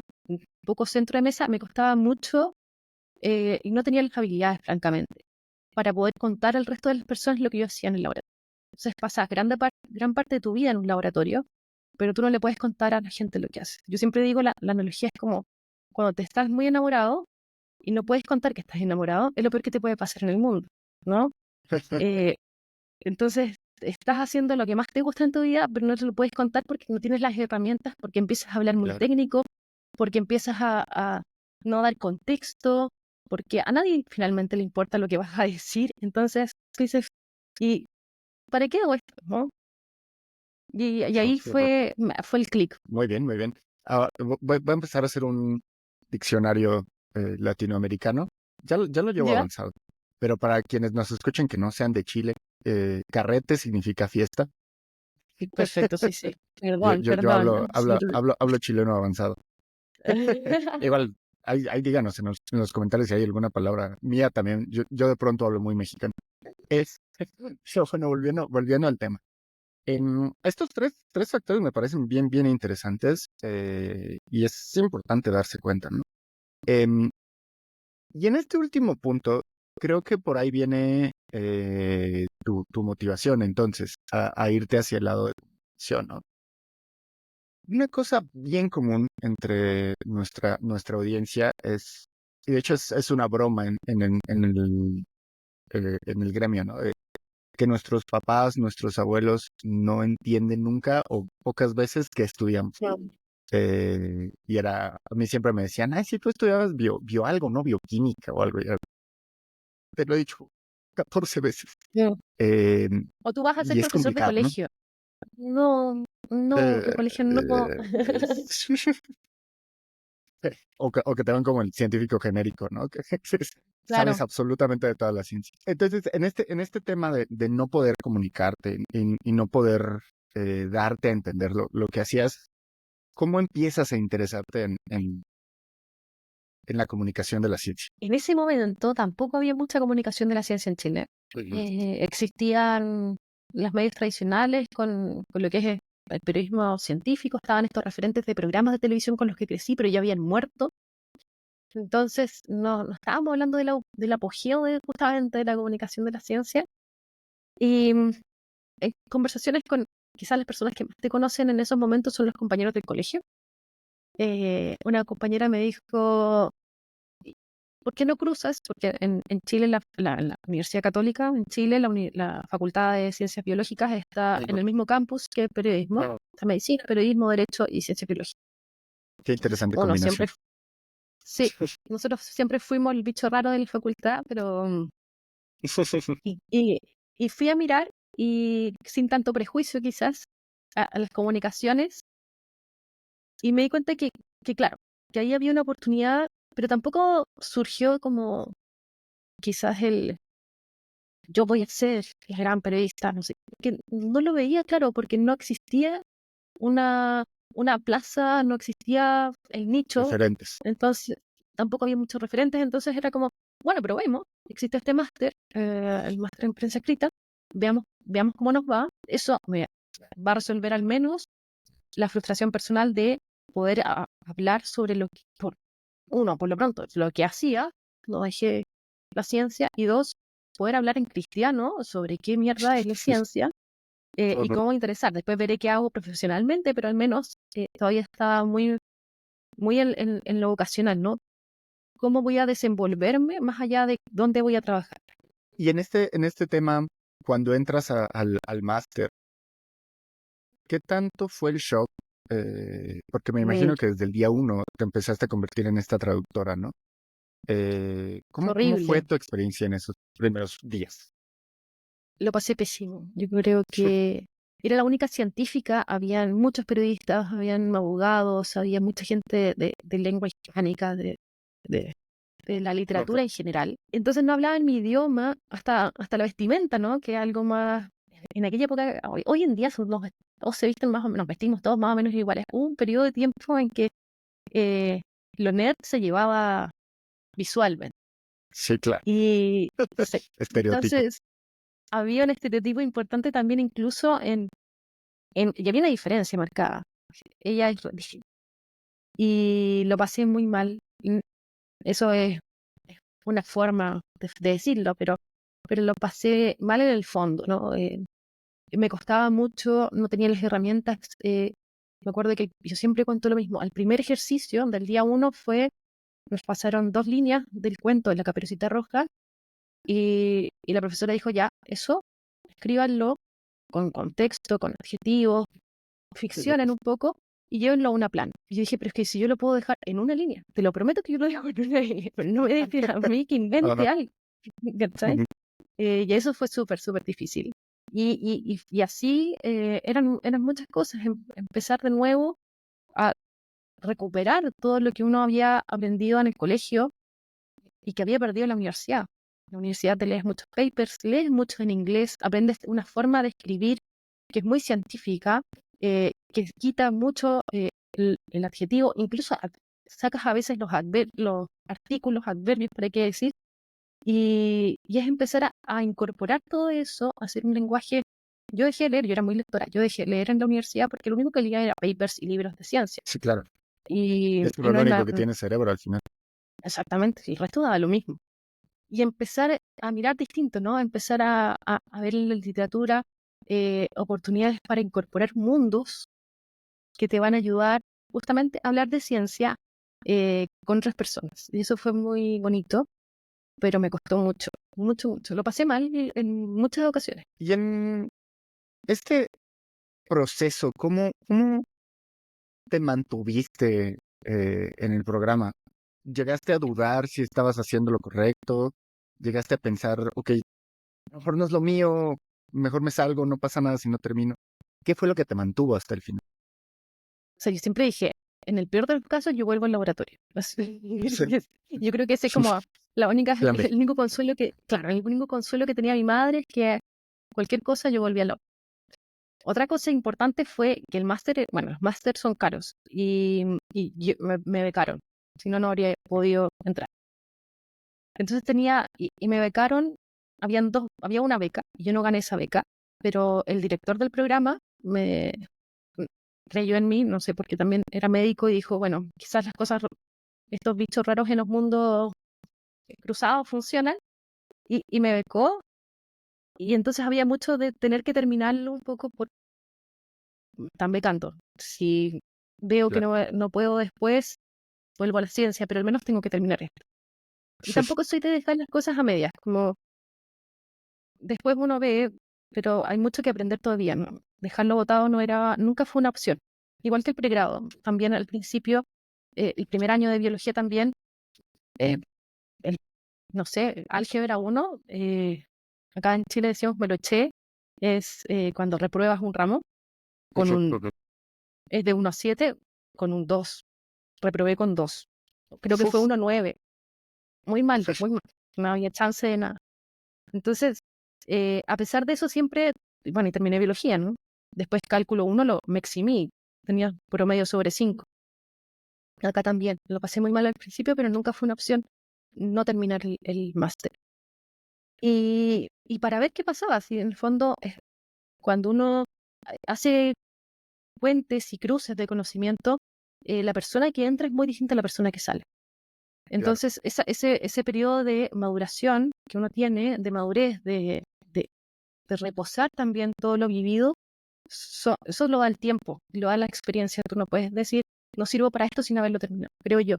poco centro de mesa, me costaba mucho, y no tenía las habilidades, francamente, para poder contar al resto de las personas lo que yo hacía en el laboratorio. Entonces pasas gran parte de tu vida en un laboratorio, pero tú no le puedes contar a la gente lo que haces. Yo siempre digo, la analogía es como cuando te estás muy enamorado y no puedes contar que estás enamorado, es lo peor que te puede pasar en el mundo, ¿no? Eh, entonces, estás haciendo lo que más te gusta en tu vida, pero no te lo puedes contar porque no tienes las herramientas, porque empiezas a hablar muy Claro. técnico, porque empiezas a no dar contexto, porque a nadie finalmente le importa lo que vas a decir. Entonces, tú dices, ¿y para qué hago esto, no? Y Oh, ahí qué horror. fue el clic. Muy bien, muy bien. Ahora, voy a empezar a hacer un diccionario latinoamericano. Ya lo llevo ¿Ya? avanzado. pero para quienes nos escuchen que no sean de Chile, carrete significa fiesta. Perfecto, sí, sí. Yo, Perdón, yo, yo hablo, perdón. hablo, hablo, hablo chileno avanzado. Igual, ahí díganos en los comentarios si hay alguna palabra mía también. Yo de pronto hablo muy mexicano. Bueno, volviendo al tema. Estos tres factores me parecen bien interesantes y es importante darse cuenta, ¿no? Em, y en este último punto, creo que por ahí viene tu motivación entonces a irte hacia el lado de la acción, ¿no? Una cosa bien común entre nuestra audiencia es, y de hecho es una broma en el gremio, ¿no? Que nuestros papás, nuestros abuelos no entienden nunca o pocas veces que estudiamos. Y a mí siempre me decían, ay, si tú estudiabas bio algo, ¿no? Bioquímica o algo. Ya te lo he dicho 14 veces. Mm. Eh, O tú vas a ser y es profesor de complicado, ¿no? colegio. No, no, Eh, de colegio no. o que te ven como el científico genérico, ¿no? Que sabes Claro. absolutamente de toda la ciencia. Entonces, en este tema de no poder comunicarte y no poder darte a entender lo que hacías, ¿cómo empiezas a interesarte en la comunicación de la ciencia? En ese momento tampoco había mucha comunicación de la ciencia en Chile. Existían los medios tradicionales con lo que es el periodismo científico, estaban estos referentes de programas de televisión con los que crecí, pero ya habían muerto. Entonces, no estábamos hablando del apogeo justamente de la comunicación de la ciencia. Y en conversaciones con quizás las personas que más te conocen en esos momentos son los compañeros del colegio. Una compañera me dijo, ¿por qué no cruzas? Porque en Chile, la Universidad Católica, en Chile, la Facultad de Ciencias Biológicas está en el mismo campus que periodismo, está medicina, periodismo, derecho y ciencias biológicas. Qué interesante Uno combinación. siempre, sí, nosotros siempre fuimos el bicho raro de la facultad, pero y, y- y fui a mirar y sin tanto prejuicio quizás a las comunicaciones y me di cuenta que claro, que ahí había una oportunidad, pero tampoco surgió como quizás yo voy a ser la gran periodista, no sé, que no lo veía claro porque no existía una, una plaza, no existía el nicho, Referentes. entonces tampoco había muchos referentes, entonces era como, bueno, probemos, existe este máster, el máster en prensa escrita, veamos cómo nos va, eso me va a resolver al menos la frustración personal de poder hablar sobre lo que, por lo pronto, lo que hacía, no dejé la ciencia, y dos, poder hablar en cristiano sobre qué mierda es la ciencia y cómo interesar. Después veré qué hago profesionalmente, pero al menos todavía está muy en lo vocacional, ¿no? ¿Cómo voy a desenvolverme más allá de dónde voy a trabajar? Y en este tema, cuando entras al máster, ¿qué tanto fue el shock? Porque me imagino Muy que desde el día uno te empezaste a convertir en esta traductora, ¿no? ¿Cómo fue horrible. tu experiencia en esos primeros días? Lo pasé pésimo. Yo creo que era la única científica, habían muchos periodistas, habían abogados, había mucha gente de lengua hispánica, de, de la literatura en general. Entonces no hablaban mi idioma, hasta la vestimenta, ¿no? Que es algo más... En aquella época, hoy en día todos se visten más o menos, nos vestimos todos más o menos iguales. Hubo un periodo de tiempo en que eh, lo nerd se llevaba visualmente. Sí, claro. Y sí. Estereotipo. Entonces había un estereotipo importante también incluso y había una diferencia marcada. Ella es distinta. Y lo pasé muy mal. Eso es una forma de decirlo, pero lo pasé mal en el fondo, ¿no? Me costaba mucho, no tenía las herramientas. Me acuerdo que yo siempre cuento lo mismo. Al primer ejercicio del día uno nos pasaron 2 líneas del cuento de la Caperucita Roja y la profesora dijo, ya, eso, escríbanlo con contexto, con adjetivos, ficcionen un poco y llévenlo a una plana. Y yo dije, pero es que si yo lo puedo dejar en una línea, te lo prometo que yo lo dejo en una línea, pero no me dejes a mí que Ajá. invente algo. ¿Cachai? Y eso fue súper difícil. Y así eran muchas cosas. Empezar de nuevo a recuperar todo lo que uno había aprendido en el colegio y que había perdido en la universidad. la universidad te lees muchos papers, lees mucho en inglés, aprendes una forma de escribir que es muy científica, que quita mucho el adjetivo, incluso sacas a veces los artículos, adverbios, para qué decir, y es empezar a incorporar todo eso, a hacer un lenguaje. Yo dejé de leer, yo era muy lectora, yo dejé de leer en la universidad porque lo único que leía era papers y libros de ciencia. Sí, claro. Y Es no lo es único que tiene cerebro al final. exactamente, el resto daba lo mismo. Y empezar a mirar distinto, ¿no? Empezar a ver en la literatura oportunidades para incorporar mundos que te van a ayudar justamente a hablar de ciencia con otras personas. Y eso fue muy bonito, pero me costó mucho, mucho, mucho. Lo pasé mal en muchas ocasiones. Y en este proceso, ¿cómo te mantuviste en el programa? ¿Llegaste a dudar si estabas haciendo lo correcto? ¿Llegaste a pensar, ok, a lo mejor no es lo mío, mejor me salgo, no pasa nada si no termino? ¿Qué fue lo que te mantuvo hasta el final? O sea, yo siempre dije, en el peor de los casos, yo vuelvo al laboratorio. Así, Sí. yo creo que ese es como Plan B. el único consuelo que, claro, el único consuelo que tenía mi madre es que cualquier cosa yo volvía al lado. Otra cosa importante fue que el máster, bueno, los másteres son caros y me becaron. Si no, no habría podido entrar. Entonces y me becaron, había una beca, y yo no gané esa beca, pero el director del programa creyó en mí, no sé, porque también era médico y dijo, bueno, quizás estos bichos raros en los mundos cruzados funcionan, y me becó, y entonces había mucho de tener que terminarlo un poco por tan becando. Si veo que Claro. no puedo después, vuelvo a la ciencia, pero al menos tengo que terminar esto. Y tampoco soy de dejar las cosas a medias, como después uno ve, pero hay mucho que aprender todavía, ¿no? Dejarlo botado nunca fue una opción. Igual que el pregrado, también al principio, el primer año de biología también, eh, el, no sé, álgebra 1, acá en Chile decíamos me lo eché, es cuando repruebas un ramo, es de 1 a 7, con un 2, reprobé con 2. Creo que fue Uf. 1 a 9, muy mal, muy mal, no había chance de nada. Entonces, a pesar de eso siempre, bueno, y terminé biología, ¿no? Después cálculo 1 me eximí, tenía promedio sobre 5. Acá también, lo pasé muy mal al principio, pero nunca fue una opción no terminar el máster. Y para ver qué pasaba, si en el fondo, cuando uno hace puentes y cruces de conocimiento, la persona que entra es muy distinta a la persona que sale. Claro. Entonces, ese periodo de maduración que uno tiene, de madurez, de reposar también todo lo vivido, eso lo da el tiempo, lo da la experiencia. Tú no puedes decir, no sirvo para esto sin haberlo terminado, creo yo.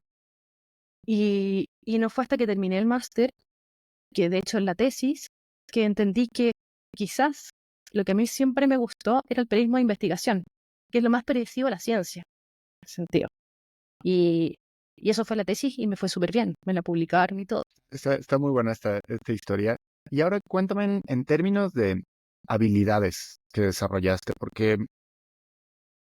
Y no fue hasta que terminé el máster, que de hecho en la tesis, que entendí que quizás lo que a mí siempre me gustó era el periodismo de investigación, que es lo más parecido a la ciencia, en ese sentido. Y, y eso fue la tesis y me fue súper bien, me la publicaron y todo. Está muy buena esta historia. Y ahora cuéntame en términos de habilidades que desarrollaste, porque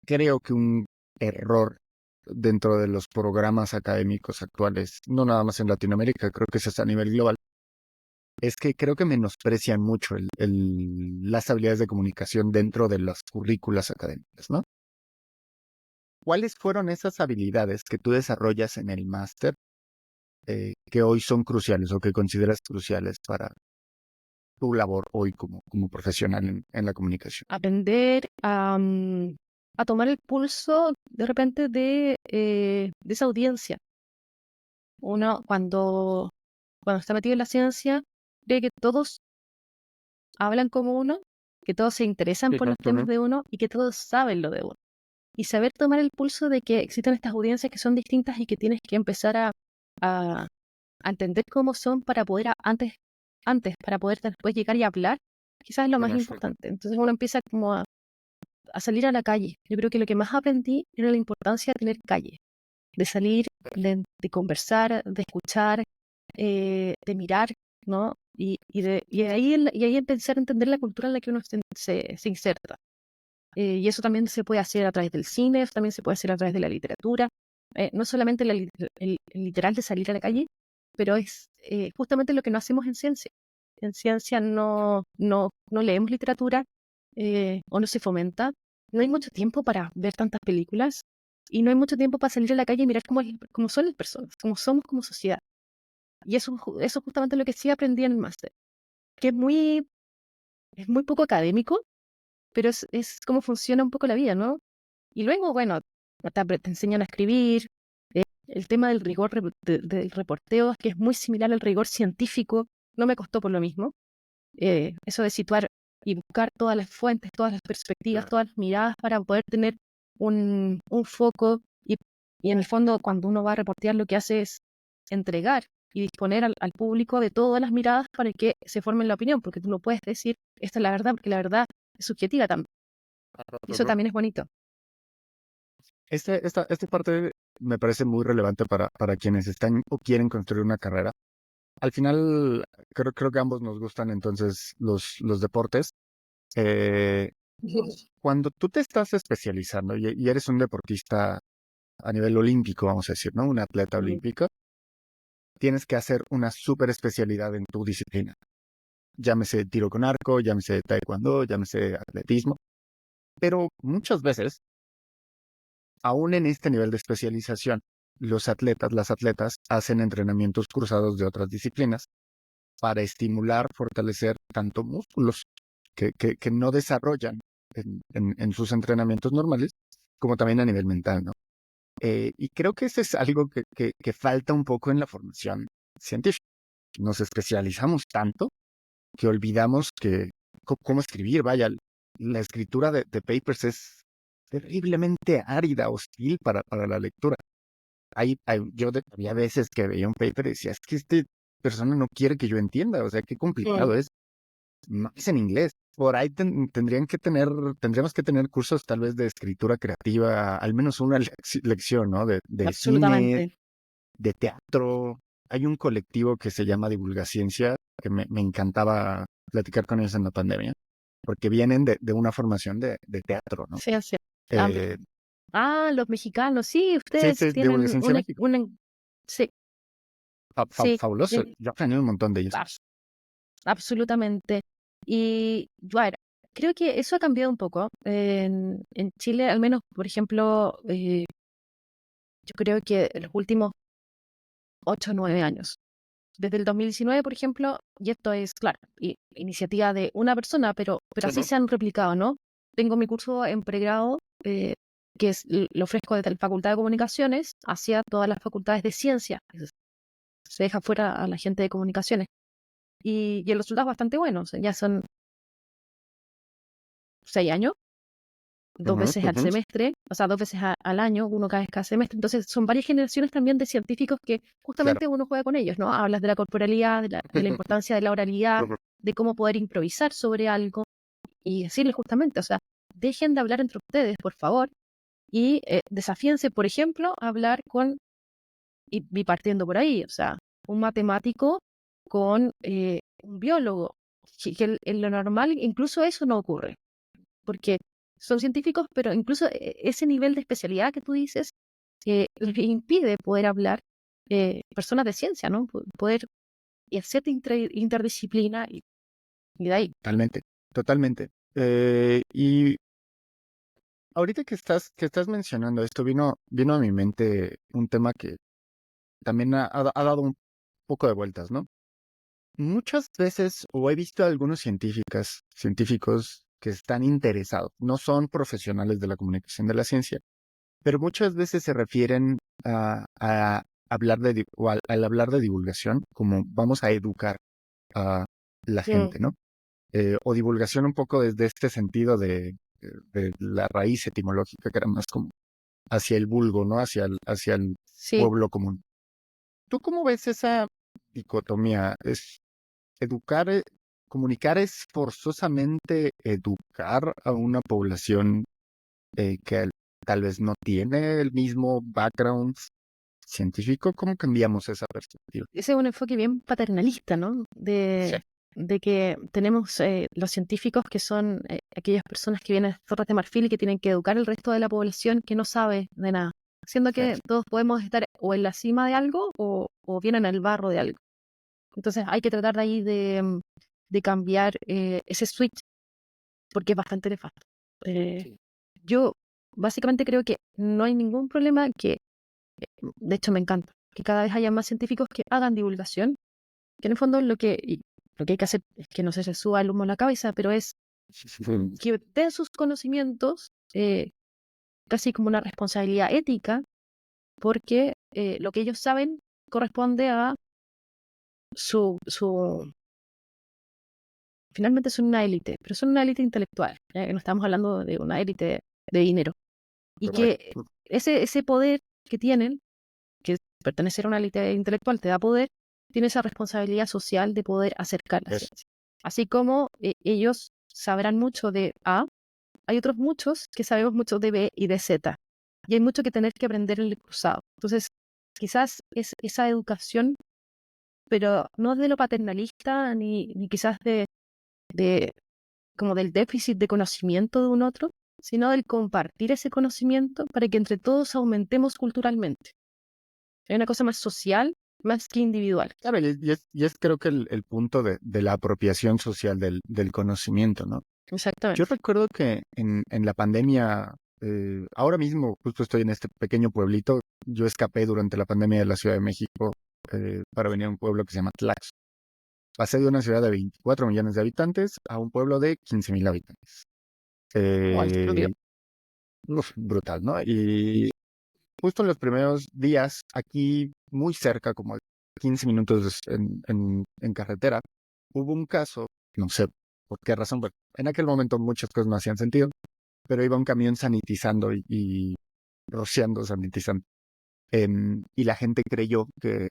creo que un error dentro de los programas académicos actuales, no nada más en Latinoamérica, creo que es a nivel global, es que creo que menosprecian mucho las habilidades de comunicación dentro de las currículas académicas, ¿no? ¿Cuáles fueron esas habilidades que tú desarrollas en el máster que hoy son cruciales o que consideras cruciales para tu labor hoy como profesional en la comunicación? Aprender a tomar el pulso de repente de esa audiencia. Uno cuando está metido en la ciencia, cree que todos hablan como uno, que todos se interesan por los temas de uno y que todos saben lo de uno. Y saber tomar el pulso de que existen estas audiencias que son distintas y que tienes que empezar a entender cómo son para poder antes, para poder después llegar y hablar, quizás es lo más importante. Entonces uno empieza como a salir a la calle. Yo creo que lo que más aprendí era la importancia de tener calle, de salir, de conversar, de escuchar, de mirar, ¿no? Y ahí empezar a entender la cultura en la que uno se inserta. Y eso también se puede hacer a través del cine, también se puede hacer a través de la literatura. No solamente el literal de salir a la calle, pero es justamente lo que no hacemos en ciencia. En ciencia no leemos literatura o no se fomenta. No hay mucho tiempo para ver tantas películas y no hay mucho tiempo para salir a la calle y mirar cómo son las personas, cómo somos como sociedad. Y eso es justamente lo que sí aprendí en el máster, que es muy poco académico, pero es cómo funciona un poco la vida, ¿no? Y luego, bueno, te enseñan a escribir, el tema del rigor del reporteo, que es muy similar al rigor científico, no me costó por lo mismo. Eso de situar y buscar todas las fuentes, todas las perspectivas, Claro. todas las miradas para poder tener un foco y en el fondo cuando uno va a reportear lo que hace es entregar y disponer al público de todas las miradas para que se forme la opinión, porque tú no puedes decir esta es la verdad, porque la verdad es subjetiva también. Y eso también es bonito. Esta parte me parece muy relevante para quienes están o quieren construir una carrera. Al final, creo que ambos nos gustan entonces los deportes. Eh, Cuando tú te estás especializando y eres un deportista a nivel olímpico, vamos a decir, ¿no? Un atleta olímpico, tienes que hacer una súper especialidad en tu disciplina. Llámese tiro con arco, llámese taekwondo, llámese atletismo. Pero muchas veces, aún en este nivel de especialización, las atletas hacen entrenamientos cruzados de otras disciplinas para estimular, fortalecer tanto músculos que no desarrollan en sus entrenamientos normales, como también a nivel mental, ¿no? Y creo que eso es algo que falta un poco en la formación científica. Nos especializamos tanto que olvidamos cómo escribir. Vaya, la escritura de papers es terriblemente árida, hostil para la lectura. Había veces que veía un paper y decía, es que esta persona no quiere que yo entienda, o sea, qué complicado es. No es en inglés. Por ahí tendríamos que tener cursos tal vez de escritura creativa, al menos una lección, ¿no? De cine, Absolutamente. de teatro. Hay un colectivo que se llama Divulgaciencia, que me encantaba platicar con ellos en la pandemia, porque vienen de una formación de teatro, ¿no? Sí, sí. Eh, Los mexicanos, sí, sí, ustedes sí, tienen Divulgaciencia México. sí, sí, Fabuloso. Yo aprendí un montón de ellos. absolutamente. Y bueno, creo que eso ha cambiado un poco. En Chile, al menos, por ejemplo, yo creo que en los últimos 8 o 9 años. Desde el 2019, por ejemplo, y esto es, claro, iniciativa de una persona, pero Sí, así ¿no? se han replicado, ¿no? Tengo mi curso en pregrado, lo ofrezco desde la Facultad de Comunicaciones hacia todas las facultades de ciencia. Se deja fuera a la gente de comunicaciones. Y el resultado es bastante bueno. O sea, ya son 6 años, 2 Ujú, veces al ujú. semestre, o sea, 2 veces al año, uno cada semestre. Entonces, son varias generaciones también de científicos que Claro. justamente uno juega con ellos, ¿no? Hablas de la corporalidad, de la importancia de la oralidad, Ujú. de cómo poder improvisar sobre algo y decirles justamente, o sea, dejen de hablar entre ustedes, por favor, y desafíense, por ejemplo, a hablar y partiendo por ahí, o sea, un matemático con un biólogo, que en lo normal incluso eso no ocurre, porque son científicos, pero incluso ese nivel de especialidad que tú dices les impide poder hablar personas de ciencia, ¿no? Poder y hacer interdisciplina y de ahí. Totalmente, totalmente. Y ahorita que estás mencionando esto, vino a mi mente un tema que también ha dado un poco de vueltas, ¿no? Muchas veces, o he visto a algunos científicos que están interesados, no son profesionales de la comunicación de la ciencia, pero muchas veces se refieren a hablar al hablar de divulgación como vamos a educar a la Mm, gente, ¿no? O divulgación un poco desde este sentido de la raíz etimológica, que era más como hacia el vulgo, ¿no? Hacia el sí, pueblo común. ¿Tú cómo ves esa dicotomía? ¿Es educar, comunicar es forzosamente educar a una población que tal vez no tiene el mismo background científico? ¿Cómo cambiamos esa perspectiva? ese es un enfoque bien paternalista, ¿no? Sí, De que tenemos los científicos que son aquellas personas que vienen de Torres de Marfil y que tienen que educar al resto de la población que no sabe de nada. Siendo sí, que todos podemos estar o en la cima de algo o bien en el barro de algo. Entonces hay que tratar de ahí de cambiar ese switch porque es bastante nefasto. Sí. Yo básicamente creo que no hay ningún problema de hecho me encanta, que cada vez haya más científicos que hagan divulgación, que en el fondo lo que hay que hacer es que no se suba el humo a la cabeza, pero es que den sus conocimientos casi como una responsabilidad ética, porque lo que ellos saben corresponde a su finalmente son una élite, pero son una élite intelectual, no estamos hablando de una élite de dinero. Y que Correcto. ese poder que tienen, que pertenecer a una élite intelectual te da poder, tiene esa responsabilidad social de poder acercar la Eso. ciencia. Así como ellos sabrán mucho de A, hay otros muchos que sabemos mucho de B y de Z. Y hay mucho que tener que aprender en el cruzado. Entonces, quizás es esa educación, pero no de lo paternalista, ni quizás de como del déficit de conocimiento de un otro, sino del compartir ese conocimiento para que entre todos aumentemos culturalmente. Es una cosa más social, más que individual. Claro, y es creo que el punto de la apropiación social del conocimiento, ¿no? Yo Exactamente. recuerdo que en la pandemia, ahora mismo justo estoy en este pequeño pueblito. Yo escapé durante la pandemia de la Ciudad de México para venir a un pueblo que se llama Tlax. Pasé de una ciudad de 24 millones de habitantes a un pueblo de 15,000 habitantes. Oh, el cambio. Eh, Brutal, ¿no? Y justo en los primeros días, aquí muy cerca, como a 15 minutos en carretera, hubo un caso, no sé por qué razón, pero en aquel momento muchas cosas no hacían sentido, pero iba un camión sanitizando y rociando, sanitizando. Y la gente creyó que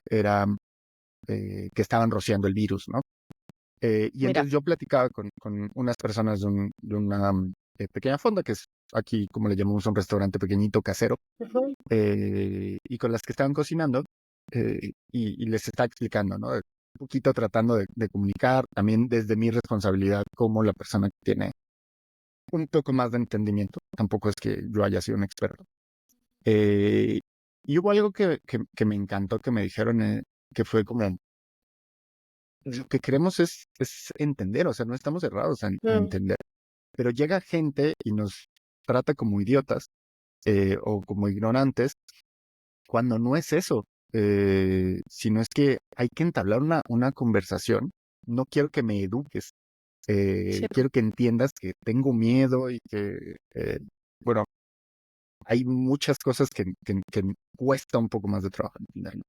estaban rociando el virus, ¿no? Y Mira, entonces yo platicaba con unas personas de una pequeña fonda, que es aquí, como le llamamos, un restaurante pequeñito casero, ujú, y con las que estaban cocinando, y les estaba explicando, ¿no? Un poquito tratando de comunicar, también desde mi responsabilidad como la persona que tiene un poco más de entendimiento, tampoco es que yo haya sido un experto. Eh, y hubo algo que me encantó que me dijeron, que fue como, lo que queremos es entender, o sea, no estamos cerrados a mm, entender, pero llega gente y nos trata como idiotas o como ignorantes cuando no es eso, sino es que hay que entablar una conversación. No quiero que me eduques, sí, quiero que entiendas que tengo miedo y que, bueno, hay muchas cosas que cuesta un poco más de trabajo entender, ¿no?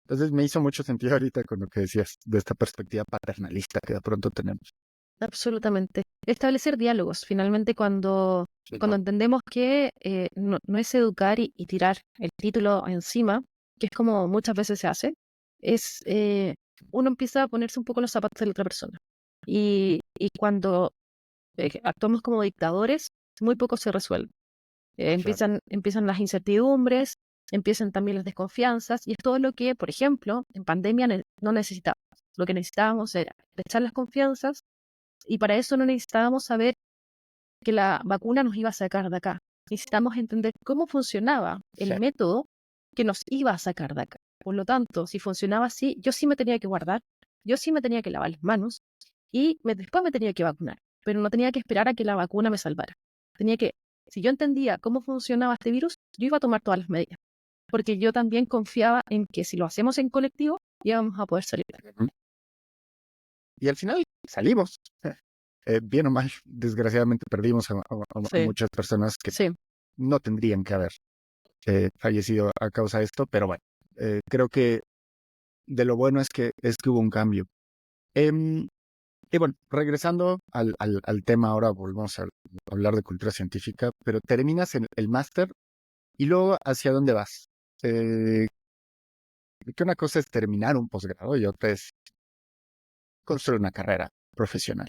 Entonces me hizo mucho sentido ahorita con lo que decías de esta perspectiva paternalista que de pronto tenemos. absolutamente. Establecer diálogos, finalmente, Sí, cuando no. entendemos que no es educar y tirar el título encima, que es como muchas veces se hace, es uno empieza a ponerse un poco en los zapatos de la otra persona. Y cuando actuamos como dictadores, muy poco se resuelve. Claro. Empiezan las incertidumbres, empiezan también las desconfianzas, y es todo lo que, por ejemplo, en pandemia no necesitábamos. Lo que necesitábamos era echar las confianzas, y para eso no necesitábamos saber que la vacuna nos iba a sacar de acá. Necesitamos entender cómo funcionaba Sí. el método que nos iba a sacar de acá. Por lo tanto, si funcionaba así, yo sí me tenía que guardar, yo sí me tenía que lavar las manos y después me tenía que vacunar, pero no tenía que esperar a que la vacuna me salvara. Tenía que, si yo entendía cómo funcionaba este virus, yo iba a tomar todas las medidas, porque yo también confiaba en que si lo hacemos en colectivo, íbamos a poder salir. Ujú. Y al final salimos. Bien o mal, desgraciadamente perdimos a Sí, muchas personas que sí, no tendrían que haber fallecido a causa de esto, pero bueno, creo que de lo bueno es que hubo un cambio. Em, y bueno, regresando al tema ahora, volvemos a hablar de cultura científica, pero terminas en el máster y luego ¿hacia dónde vas? Eh, que una cosa es terminar un posgrado y otra es construir una carrera profesional.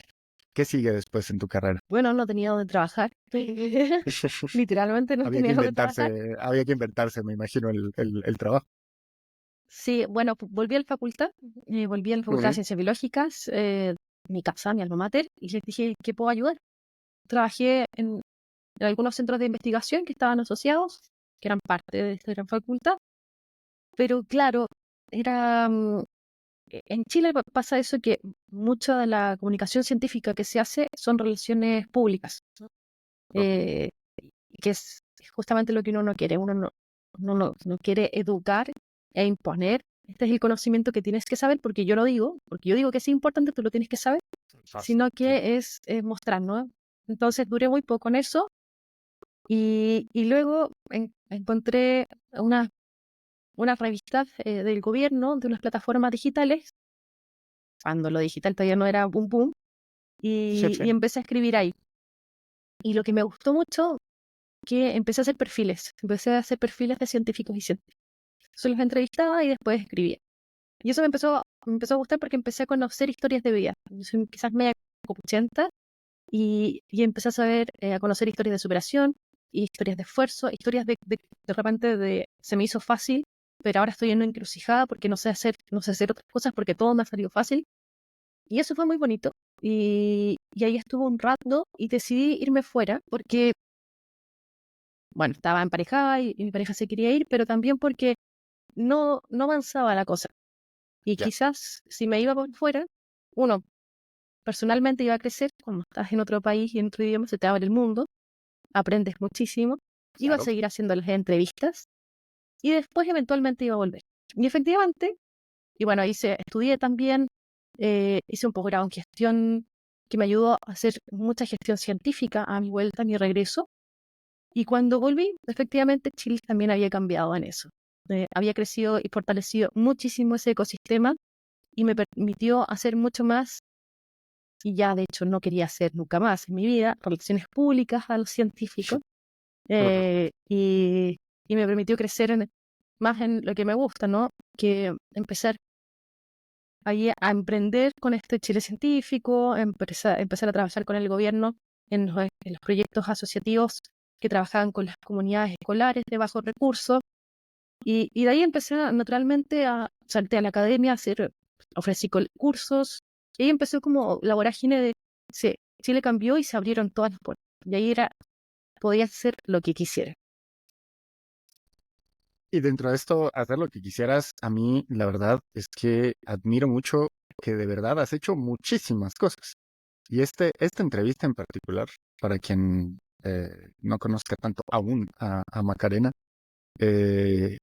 ¿Qué sigue después en tu carrera? bueno, no tenía dónde trabajar. Literalmente no Había que tenía dónde trabajar. inventarse, me imagino, el trabajo. Sí, bueno, volví a la Facultad de Ujú. Ciencias Biológicas, mi casa, mi alma mater, y les dije, ¿qué puedo ayudar? Trabajé en algunos centros de investigación que estaban asociados, que eran parte de esta gran facultad, pero claro, era... en Chile pasa eso que mucha de la comunicación científica que se hace son relaciones públicas, ¿no? Ok. Eh, que es justamente lo que uno no quiere. Uno no quiere educar e imponer. Este es el conocimiento que tienes que saber, porque yo lo digo, porque yo digo que es importante, tú lo tienes que saber, Fácil, sino sí. que es mostrar, ¿no? Entonces duré muy poco en eso y luego encontré unas revistas del gobierno, de unas plataformas digitales, cuando lo digital todavía no era boom boom, Sí, y sí. empecé a escribir ahí. Y lo que me gustó mucho, que empecé a hacer perfiles de científicos y científicos. Entonces los entrevistaba y después escribía. Y eso me empezó a gustar porque empecé a conocer historias de vida. Yo soy quizás media copuchenta y empecé a saber, a conocer historias de superación, historias de esfuerzo, historias de repente se me hizo fácil, pero ahora estoy en una encrucijada porque no sé hacer otras cosas porque todo me ha salido fácil. Y eso fue muy bonito. Y ahí estuve un rato y decidí irme fuera porque, bueno, estaba emparejada y mi pareja se quería ir, pero también porque no avanzaba la cosa. Y Ya, quizás si me iba por fuera, uno personalmente iba a crecer, cuando estás en otro país y en otro idioma se te abre el mundo, aprendes muchísimo, iba a claro. seguir haciendo las entrevistas y después eventualmente iba a volver. Y efectivamente, y bueno, estudié también, hice un posgrado en gestión que me ayudó a hacer mucha gestión científica a mi vuelta, a mi regreso. Y cuando volví, efectivamente Chile también había cambiado en eso. Había crecido y fortalecido muchísimo ese ecosistema y me permitió hacer mucho más, y ya de hecho no quería hacer nunca más en mi vida, relaciones públicas a los científicos, Ujú. y me permitió crecer más en lo que me gusta, ¿no? Que empezar ahí a emprender con este Chile científico, empezar a trabajar con el gobierno en los proyectos asociativos que trabajaban con las comunidades escolares de bajos recursos. Y de ahí empecé naturalmente salté a la academia, ofrecí cursos, y ahí empezó como la vorágine de, sí, Chile cambió y se abrieron todas las puertas. Y ahí podía hacer lo que quisiera. Y dentro de esto, hacer lo que quisieras, a mí la verdad es que admiro mucho que de verdad has hecho muchísimas cosas. Y esta entrevista en particular, para quien no conozca tanto aún a Macarena, eh,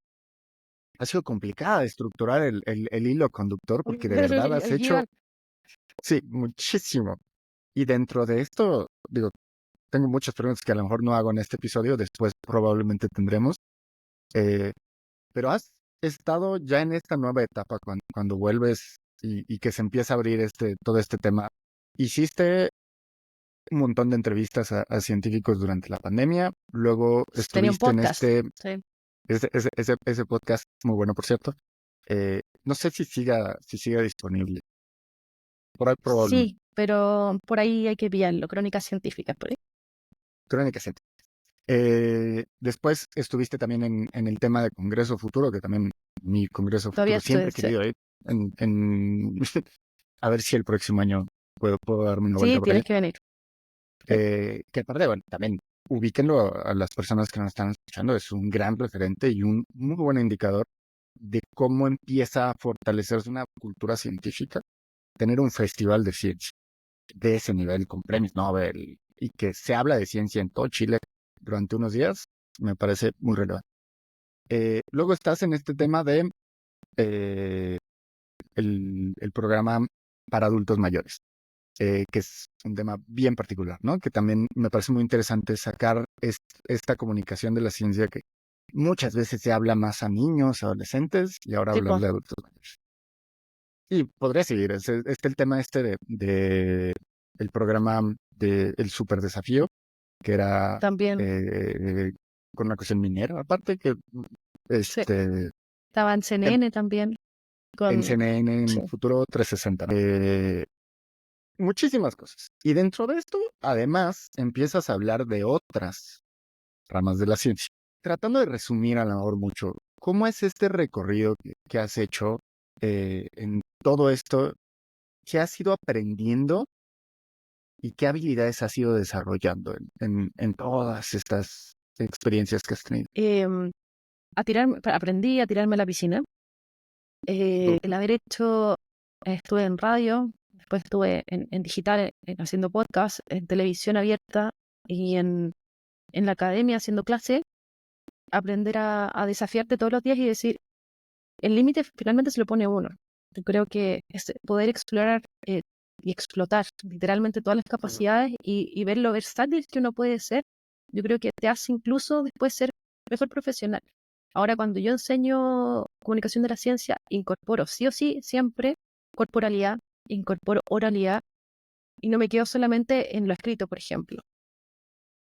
ha sido complicada de estructurar el hilo conductor porque de verdad has El hecho, guión. sí, muchísimo. Y dentro de esto, digo, tengo muchas preguntas que a lo mejor no hago en este episodio, después probablemente tendremos, eh, pero has estado ya en esta nueva etapa cuando vuelves y que se empieza a abrir todo este tema. Hiciste un montón de entrevistas a científicos durante la pandemia, luego Tenía un estuviste en podcast. Sí. ese podcast, muy bueno por cierto. No sé si siga disponible, por ahí probablemente. Sí, pero por ahí hay que pillarlo, crónicas científicas, por ahí. Crónica Científica. Después estuviste también en el tema de Congreso Futuro, que también mi Congreso Todavía Futuro siempre estoy, he sí. querido ir. A ver si el próximo año puedo darme una vuelta Sí, por allá. tienes que venir. Sí. Que aparte, bueno, también ubíquenlo a las personas que nos están escuchando, es un gran referente y un muy buen indicador de cómo empieza a fortalecerse una cultura científica, tener un festival de ciencia de ese nivel con premios Nobel y que se habla de ciencia en todo Chile durante unos días, me parece muy relevante. Luego estás en este tema de eh, el programa para adultos mayores, que es un tema bien particular, ¿no? Que también me parece muy interesante sacar esta comunicación de la ciencia que muchas veces se habla más a niños, adolescentes, y ahora Sí, po, hablarle a adultos mayores. Y podría seguir, el tema de el programa de el super desafío, que era también. eh, con una cuestión minera, aparte que Sí. este Estaba en en, CNN también. en Con, CNN, sí. en Futuro 360, muchísimas cosas. Y dentro de esto, además, empiezas a hablar de otras ramas de la ciencia. Tratando de resumir a lo mejor mucho, ¿cómo es este recorrido que has hecho en todo esto? ¿Qué has ido aprendiendo y qué habilidades has ido desarrollando en todas estas experiencias que has tenido? aprendí a tirarme a la piscina. El haber hecho, estuve en radio, después estuve en digital, haciendo podcast, en televisión abierta y en la academia haciendo clase, aprender a desafiarte todos los días y decir, el límite finalmente se lo pone uno. Yo creo que es poder explorar y explotar literalmente todas las capacidades y ver lo versátil que uno puede ser, yo creo que te hace incluso después ser mejor profesional. Ahora, cuando yo enseño comunicación de la ciencia, incorporo sí o sí siempre corporalidad, incorporo oralidad y no me quedo solamente en lo escrito, por ejemplo,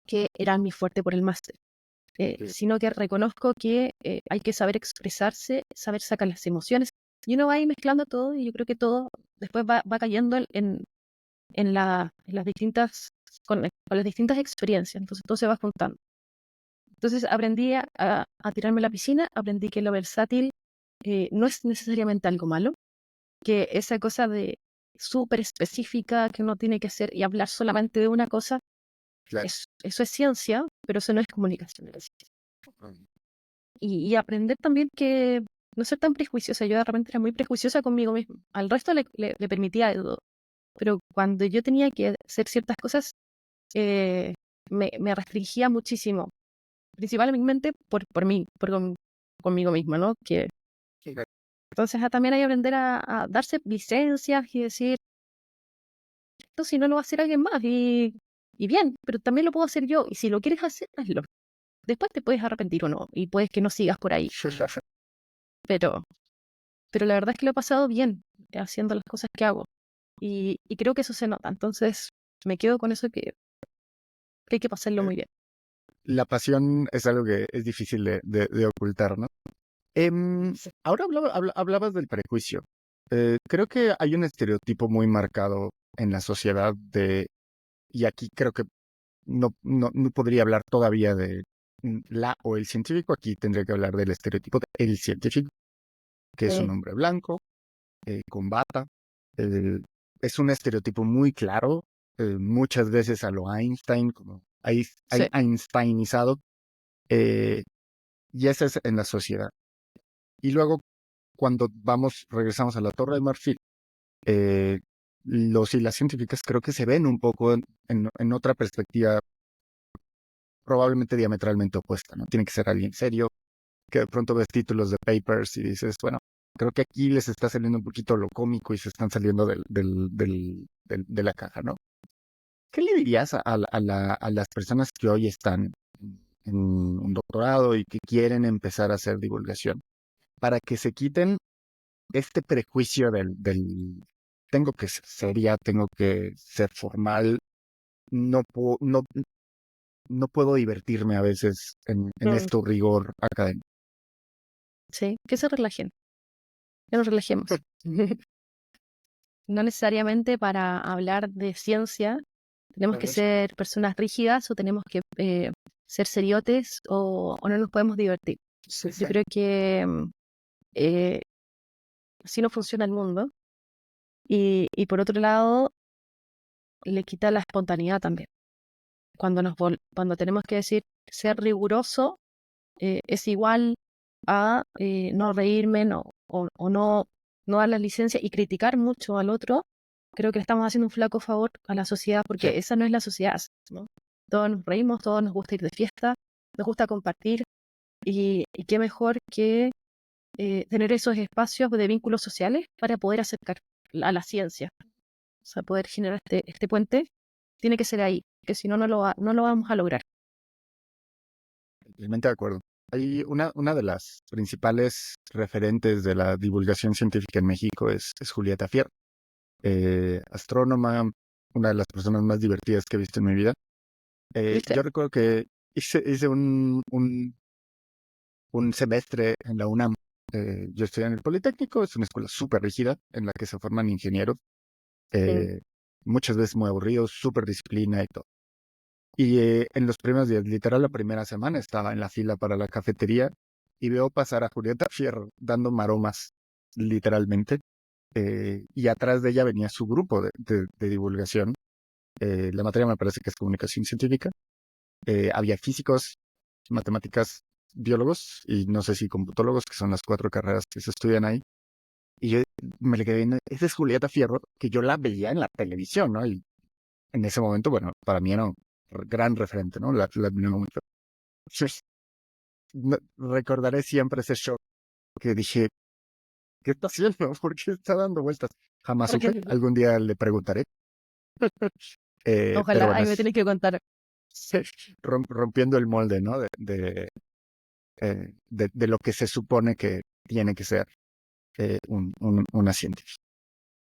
que era mi fuerte por el máster. Sino que reconozco que hay que saber expresarse, saber sacar las emociones. Y uno va ahí mezclando todo y yo creo que todo después va cayendo en las distintas, con las distintas experiencias. Entonces todo se va juntando. Entonces aprendí a tirarme a la piscina, aprendí que lo versátil no es necesariamente algo malo, que esa cosa de súper específica que uno tiene que hacer y hablar solamente de una cosa, Claro. eso es ciencia, pero eso no es comunicación. Y aprender también que no ser tan prejuiciosa. Yo de repente era muy prejuiciosa conmigo misma. Al resto le permitía todo. Pero cuando yo tenía que hacer ciertas cosas, me restringía muchísimo. Principalmente por mí, conmigo misma, ¿no? Entonces también hay que aprender a darse licencias y decir, esto si no lo va a hacer alguien más. Y bien, pero también lo puedo hacer yo. Y si lo quieres hacer, hazlo. Después te puedes arrepentir o no. Y puedes que no sigas por ahí. Pero la verdad es que lo he pasado bien haciendo las cosas que hago. Y creo que eso se nota. Entonces me quedo con eso que hay que pasarlo muy bien. La pasión es algo que es difícil de ocultar, ¿no? Ahora hablabas del prejuicio. Creo que hay un estereotipo muy marcado en la sociedad y aquí creo que no podría hablar todavía de la o el científico, aquí tendría que hablar del estereotipo del científico, que es un hombre blanco, con bata. Es un estereotipo muy claro, muchas veces a lo Einstein, como Sí. Einsteinizado, y ese es en la sociedad. Y luego, cuando regresamos a la Torre de Marfil, los y las científicas creo que se ven un poco en otra perspectiva, probablemente diametralmente opuesta, ¿no? Tiene que ser alguien serio, que de pronto ves títulos de papers y dices, bueno, creo que aquí les está saliendo un poquito lo cómico y se están saliendo de la caja, ¿no? ¿Qué le dirías a las personas que hoy están en un doctorado y que quieren empezar a hacer divulgación para que se quiten este prejuicio del tengo que ser seria, tengo que ser formal, no puedo divertirme a veces en este rigor académico? Sí, que se relajen, que nos relajemos. No necesariamente para hablar de ciencia tenemos que ser personas rígidas o tenemos que ser seriotes o no nos podemos divertir. Yo creo que eh, así no funciona el mundo. Y por otro lado, le quita la espontaneidad también. Cuando tenemos que decir ser riguroso, es igual a no reírme o no dar la licencia y criticar mucho al otro. Creo que le estamos haciendo un flaco favor a la sociedad porque esa no es la sociedad, ¿no? Todos nos reímos, todos nos gusta ir de fiesta, nos gusta compartir y qué mejor que tener esos espacios de vínculos sociales para poder acercar a la ciencia. O sea, poder generar este puente tiene que ser ahí, que si no, no lo vamos a lograr. Totalmente de acuerdo. Hay una de las principales referentes de la divulgación científica en México es Julieta Fierro, astrónoma, una de las personas más divertidas que he visto en mi vida. ¿Viste? Yo recuerdo que hice un semestre en la UNAM. Yo estudié en el Politécnico, es una escuela súper rígida en la que se forman ingenieros, Mm. muchas veces muy aburridos, súper disciplina y todo. Y en los primeros días, literal la primera semana, estaba en la fila para la cafetería y veo pasar a Julieta Fierro dando maromas, literalmente. Y atrás de ella venía su grupo de divulgación. La materia me parece que es comunicación científica. Había físicos, matemáticas, biólogos y no sé si computólogos, que son las 4 carreras que se estudian ahí. Y yo me le quedé viendo, esa es Julieta Fierro, que yo la veía en la televisión, ¿no? Y en ese momento, bueno, para mí era un gran referente, ¿no? La admiraba mucho. Entonces, recordaré siempre ese shock que dije, ¿qué está haciendo? ¿Por qué está dando vueltas? Jamás supe, Porque algún día le preguntaré. Pero ojalá, bueno, ahí me tienes que contar. rompiendo el molde, ¿no? De lo que se supone que tiene que ser una científica.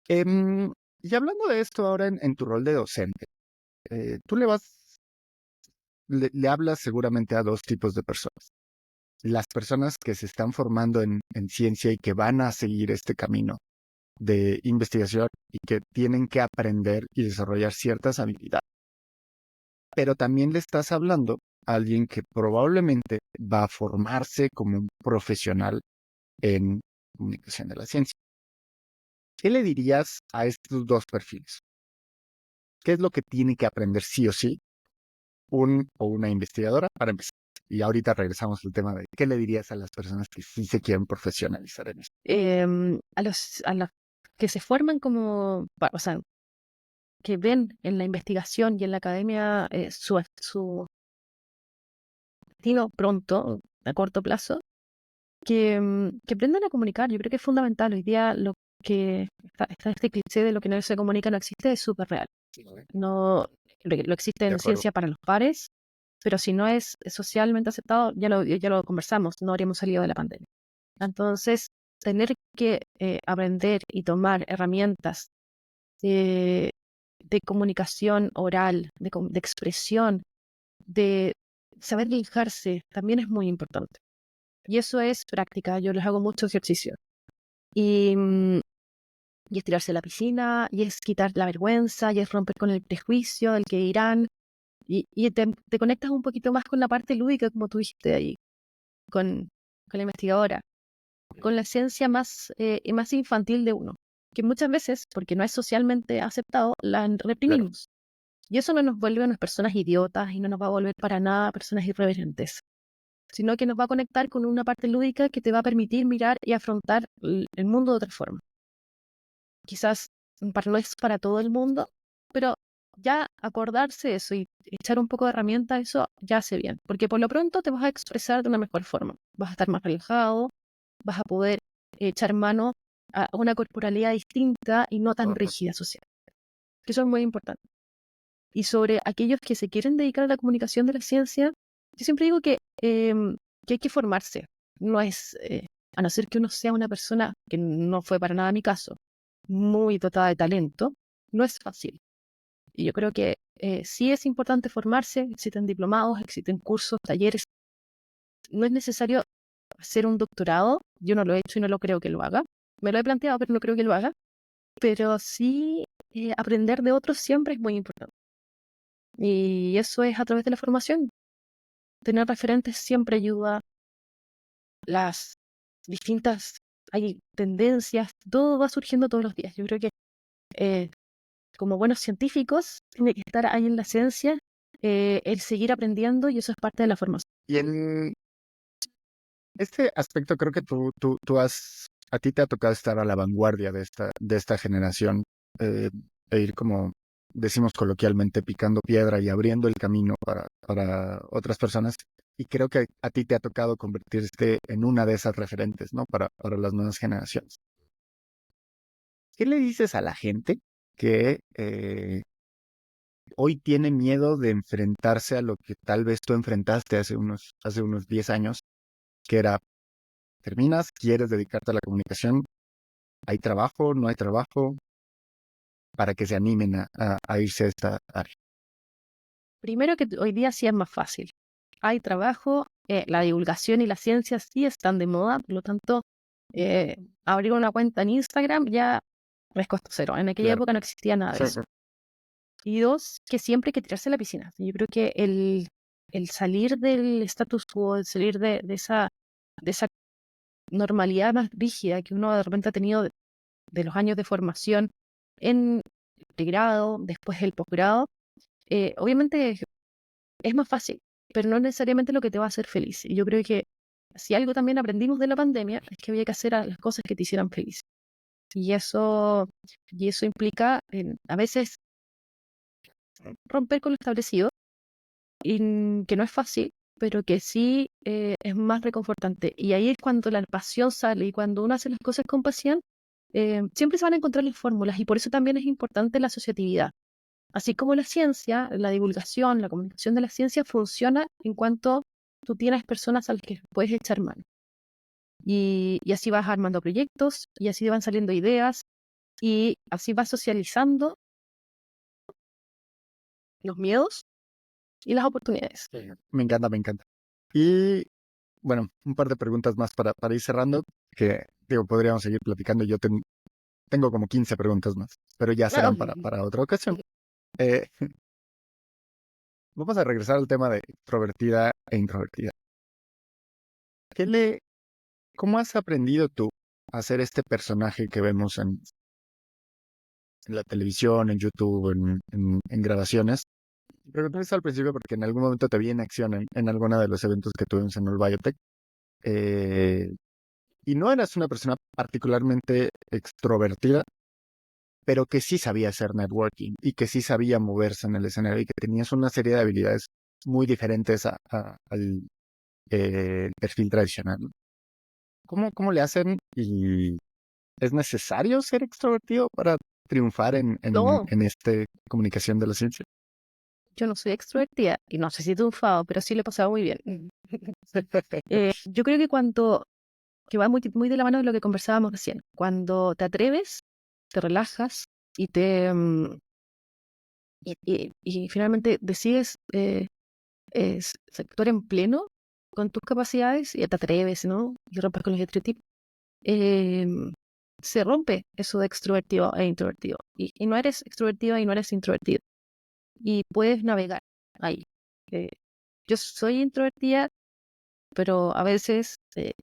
Y hablando de esto ahora en tu rol de docente, tú le hablas seguramente a dos tipos de personas. Las personas que se están formando en ciencia y que van a seguir este camino de investigación y que tienen que aprender y desarrollar ciertas habilidades. Pero también le estás hablando a alguien que probablemente va a formarse como un profesional en comunicación de la ciencia. ¿Qué le dirías a estos dos perfiles? ¿Qué es lo que tiene que aprender sí o sí un o una investigadora para empezar? Y ahorita regresamos al tema de qué le dirías a las personas que sí se quieren profesionalizar en esto. A los que se forman como, o sea, que ven en la investigación y en la academia su destino pronto, a corto plazo, que aprendan a comunicar. Yo creo que es fundamental. Hoy día lo que está este cliché de lo que no se comunica no existe, es súper real. No, lo existe De en acuerdo. ciencia para los pares, pero si no es socialmente aceptado, ya lo conversamos, no habríamos salido de la pandemia. Entonces, tener que aprender y tomar herramientas de comunicación oral, de expresión, de saber lijarse, también es muy importante. Y eso es práctica, yo les hago mucho ejercicio. Y, y es tirarse a la piscina, y es quitar la vergüenza, y es romper con el prejuicio del que dirán, y te conectas un poquito más con la parte lúdica, como tú dijiste ahí, con la investigadora, con la esencia más infantil de uno, que muchas veces, porque no es socialmente aceptado, la reprimimos. Y eso no nos vuelve unas personas idiotas y no nos va a volver para nada personas irreverentes, sino que nos va a conectar con una parte lúdica que te va a permitir mirar y afrontar el mundo de otra forma. Quizás no es para todo el mundo, pero ya acordarse eso y echar un poco de herramienta a eso ya hace bien, porque por lo pronto te vas a expresar de una mejor forma, vas a estar más relajado, vas a poder echar mano a una corporalidad distinta y no tan rígida social. Eso es muy importante. Y sobre aquellos que se quieren dedicar a la comunicación de la ciencia, yo siempre digo que hay que formarse. No es, a no ser que uno sea una persona, que no fue para nada mi caso, muy dotada de talento, no es fácil. Y yo creo que sí es importante formarse, existen diplomados, existen cursos, talleres. No es necesario hacer un doctorado, yo no lo he hecho y no lo creo que lo haga. Me lo he planteado, pero no creo que lo haga. Pero sí aprender de otros siempre es muy importante. Y eso es a través de la formación. Tener referentes siempre ayuda. Las distintas, hay tendencias, todo va surgiendo todos los días. Yo creo que eh, como buenos científicos tiene que estar ahí en la ciencia, el seguir aprendiendo, y eso es parte de la formación. Y en este aspecto creo que a ti te ha tocado estar a la vanguardia de esta generación, eh, e ir como decimos coloquialmente, picando piedra y abriendo el camino para otras personas. Y creo que a ti te ha tocado convertirte en una de esas referentes, ¿no? Para las nuevas generaciones. ¿Qué le dices a la gente que hoy tiene miedo de enfrentarse a lo que tal vez tú enfrentaste hace unos 10 años, que era, terminas, quieres dedicarte a la comunicación, hay trabajo, no hay trabajo, para que se animen a irse a esta área? Primero, que hoy día sí es más fácil. Hay trabajo, la divulgación y la ciencia sí están de moda, por lo tanto, abrir una cuenta en Instagram ya es costo cero. En aquella Claro. época no existía nada de eso. Y dos, que siempre hay que tirarse a la piscina. Yo creo que el salir del status quo, el salir de esa normalidad más rígida que uno de repente ha tenido de los años de formación en el pregrado, después el posgrado, obviamente es más fácil, pero no necesariamente lo que te va a hacer feliz. Y yo creo que si algo también aprendimos de la pandemia es que había que hacer las cosas que te hicieran feliz. Y eso implica a veces romper con lo establecido, y que no es fácil, pero que sí es más reconfortante. Y ahí es cuando la pasión sale, y cuando uno hace las cosas con pasión, siempre se van a encontrar las fórmulas, y por eso también es importante la asociatividad. Así como la ciencia, la divulgación, la comunicación de la ciencia funciona en cuanto tú tienes personas a las que puedes echar mano. Y así vas armando proyectos, y así van saliendo ideas, y así vas socializando los miedos y las oportunidades. Sí. Me encanta, me encanta. Y bueno, un par de preguntas más para ir cerrando, que digo, podríamos seguir platicando. Yo tengo como 15 preguntas más, pero ya serán para otra ocasión. Eh, Vamos a regresar al tema de extrovertida e introvertida. ¿Cómo has aprendido tú a ser este personaje que vemos en la televisión, en YouTube, en grabaciones? Pregunté esto al principio porque en algún momento te vi en acción en alguno de los eventos que tuvimos en el Biotech. eh, y no eras una persona particularmente extrovertida, pero que sí sabía hacer networking y que sí sabía moverse en el escenario y que tenías una serie de habilidades muy diferentes al perfil tradicional. ¿Cómo le hacen? ¿Y es necesario ser extrovertido para triunfar No, en esta comunicación de la ciencia? yo no soy extrovertida, y no sé si he triunfado, pero sí lo he pasado muy bien. Yo creo que va muy, muy de la mano de lo que conversábamos recién. Cuando te atreves, te relajas y y finalmente decides actuar en pleno con tus capacidades, y te atreves, ¿no? Y rompes con los estereotipos. eh, Se rompe eso de extrovertido e introvertido. Y no eres extrovertido y no eres introvertido. Y puedes navegar ahí. Eh, yo soy introvertida, pero a veces,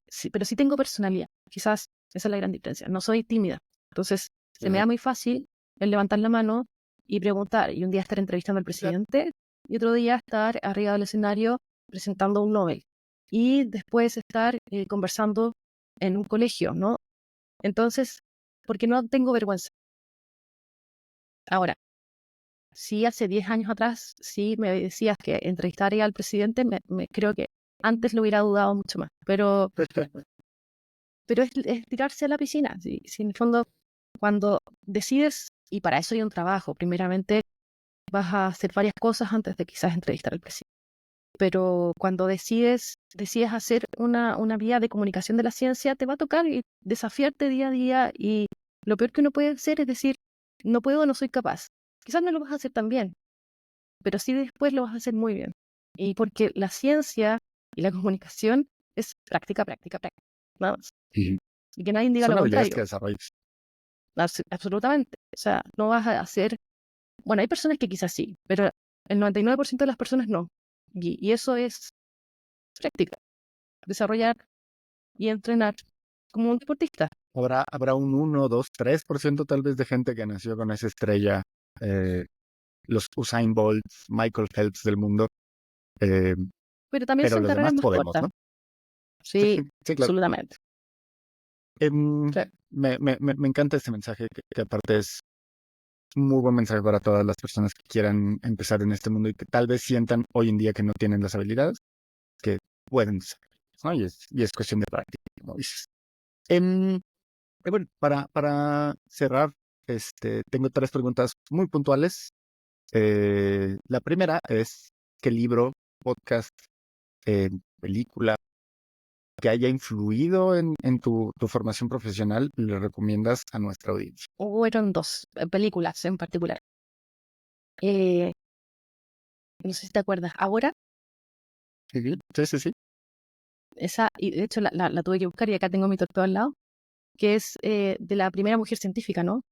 sí, pero sí tengo personalidad. Quizás esa es la gran diferencia. No soy tímida. Entonces, se me da muy fácil el levantar la mano y preguntar. Y un día estar entrevistando al presidente, y otro día estar arriba del escenario presentando un Nobel. Y después estar conversando en un colegio, ¿no? Entonces, porque no tengo vergüenza. Ahora, si hace 10 años atrás, sí me decías que entrevistaría al presidente, creo que antes lo hubiera dudado mucho más. Pero es tirarse a la piscina. Si en el fondo, cuando decides, y para eso hay un trabajo, primeramente vas a hacer varias cosas antes de quizás entrevistar al presidente. Pero cuando decides hacer una vía de comunicación de la ciencia, te va a tocar y desafiarte día a día, y lo peor que uno puede hacer es decir, no puedo, no soy capaz. Quizás no lo vas a hacer tan bien, pero sí después lo vas a hacer muy bien. Y porque la ciencia y la comunicación es práctica, práctica, práctica. Nada más. Y Y que nadie diga son lo habilidades contrario. que desarrollas. Absolutamente. O sea, no vas a hacer... Bueno, hay personas que quizás sí, pero el 99% de las personas no. Y eso es práctica. Desarrollar y entrenar como un deportista. Habrá un 1, 2, 3% tal vez de gente que nació con esa estrella, eh, los Usain Bolt, Michael Phelps del mundo, eh, Pero también pero son los carreras demás más podemos, cortas. ¿no? Sí, Sí, claro. absolutamente. Em, Sí. me encanta este mensaje, que aparte es un muy buen mensaje para todas las personas que quieran empezar en este mundo y que tal vez sientan hoy en día que no tienen las habilidades, que pueden desarrollarlas, ¿no? Y es cuestión de práctica, como dices. Em, bueno, para cerrar, tengo 3 preguntas muy puntuales. La primera es, ¿qué libro, podcast, película que haya influido en tu formación profesional le recomiendas a nuestra audiencia? Hubieron dos películas en particular. Eh, no sé si te acuerdas. Ahora, Sí, sí, sí, sí. esa, y de hecho la tuve que buscar, y acá tengo mi doctorado al lado, que es de la primera mujer científica, ¿no?